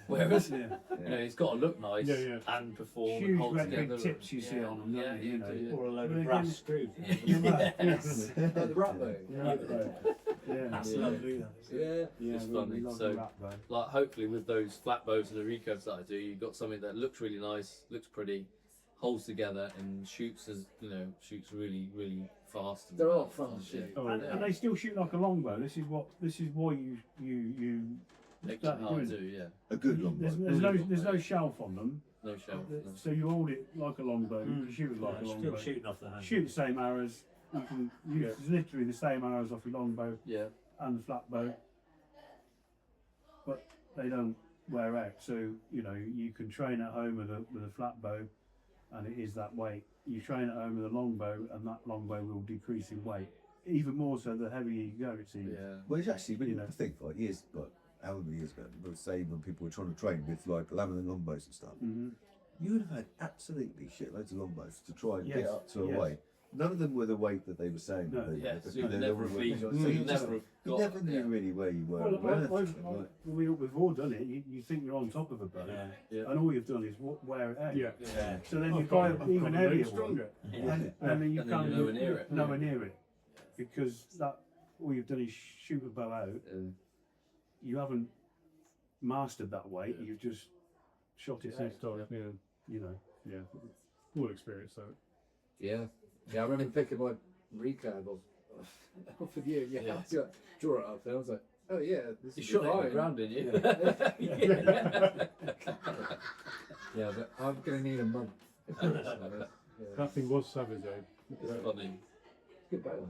Whereas, you know, it's got to look nice and perform and Huge hold red together. big tips you see on them, Yeah, don't you? you know. do, Or a load But of brass again- screws. Yes. The rat bow. Yeah, That's Yeah. lovely. That is. Yeah, yeah, it's we funny. love So, the rat bow. like, hopefully with those flat bows and the recurves that I do, you've got something that looks really nice, looks pretty, holds together, and shoots shoots really, really fast. And They're all fun and to shoot. Oh, And, yeah. and they still shoot like a longbow. This is why you Make that them hard doing too, yeah. A good long there's, bow. there's no shelf on them, No shelf. No. so you hold it like a longbow. You can shoot it like a Still longbow. shooting off the hand. Shoot the same arrows. You can use literally the same arrows off your longbow Yeah. and the flat bow, but they don't wear out. So you know you can train at home with a flat bow, and it is that weight. You train at home with a longbow, and that longbow will decrease in weight. Even more so the heavier you go, it seems. Yeah. Well, it's actually when You you know. think like years, but how many years ago, they were saying when people were trying to train with like laminate longbows and stuff, you would have had absolutely shitloads of longbows to try and Yes, get up to a yes. weight. None of them were the weight that they were saying. No. that they Yeah, were, so but you'd they never were- have been- so you'd you just- never have you got- never knew yeah. really where you were. Well, on earth, like- we've all done it. You think you're on top of a bow, Yeah. and all you've done is wear it out. Yeah. Yeah. So then I've you buy got an even a heavier stronger. one, and then you And then can't you're nowhere near it. nowhere near it, because that all you've done is shoot a bow out. You haven't mastered that weight. Yeah. You've just shot it It's out. next time, yeah. You know. Yeah. All experience though. Yeah. Yeah, I remember picking my recurve off of you. Yeah. Yeah. I was like, draw it up there. I was like, oh yeah, this You is shot it on the fine. ground, didn't you? Yeah, but I'm gonna need a month. Yeah. That thing was savage, eh? It's funny. Good bow.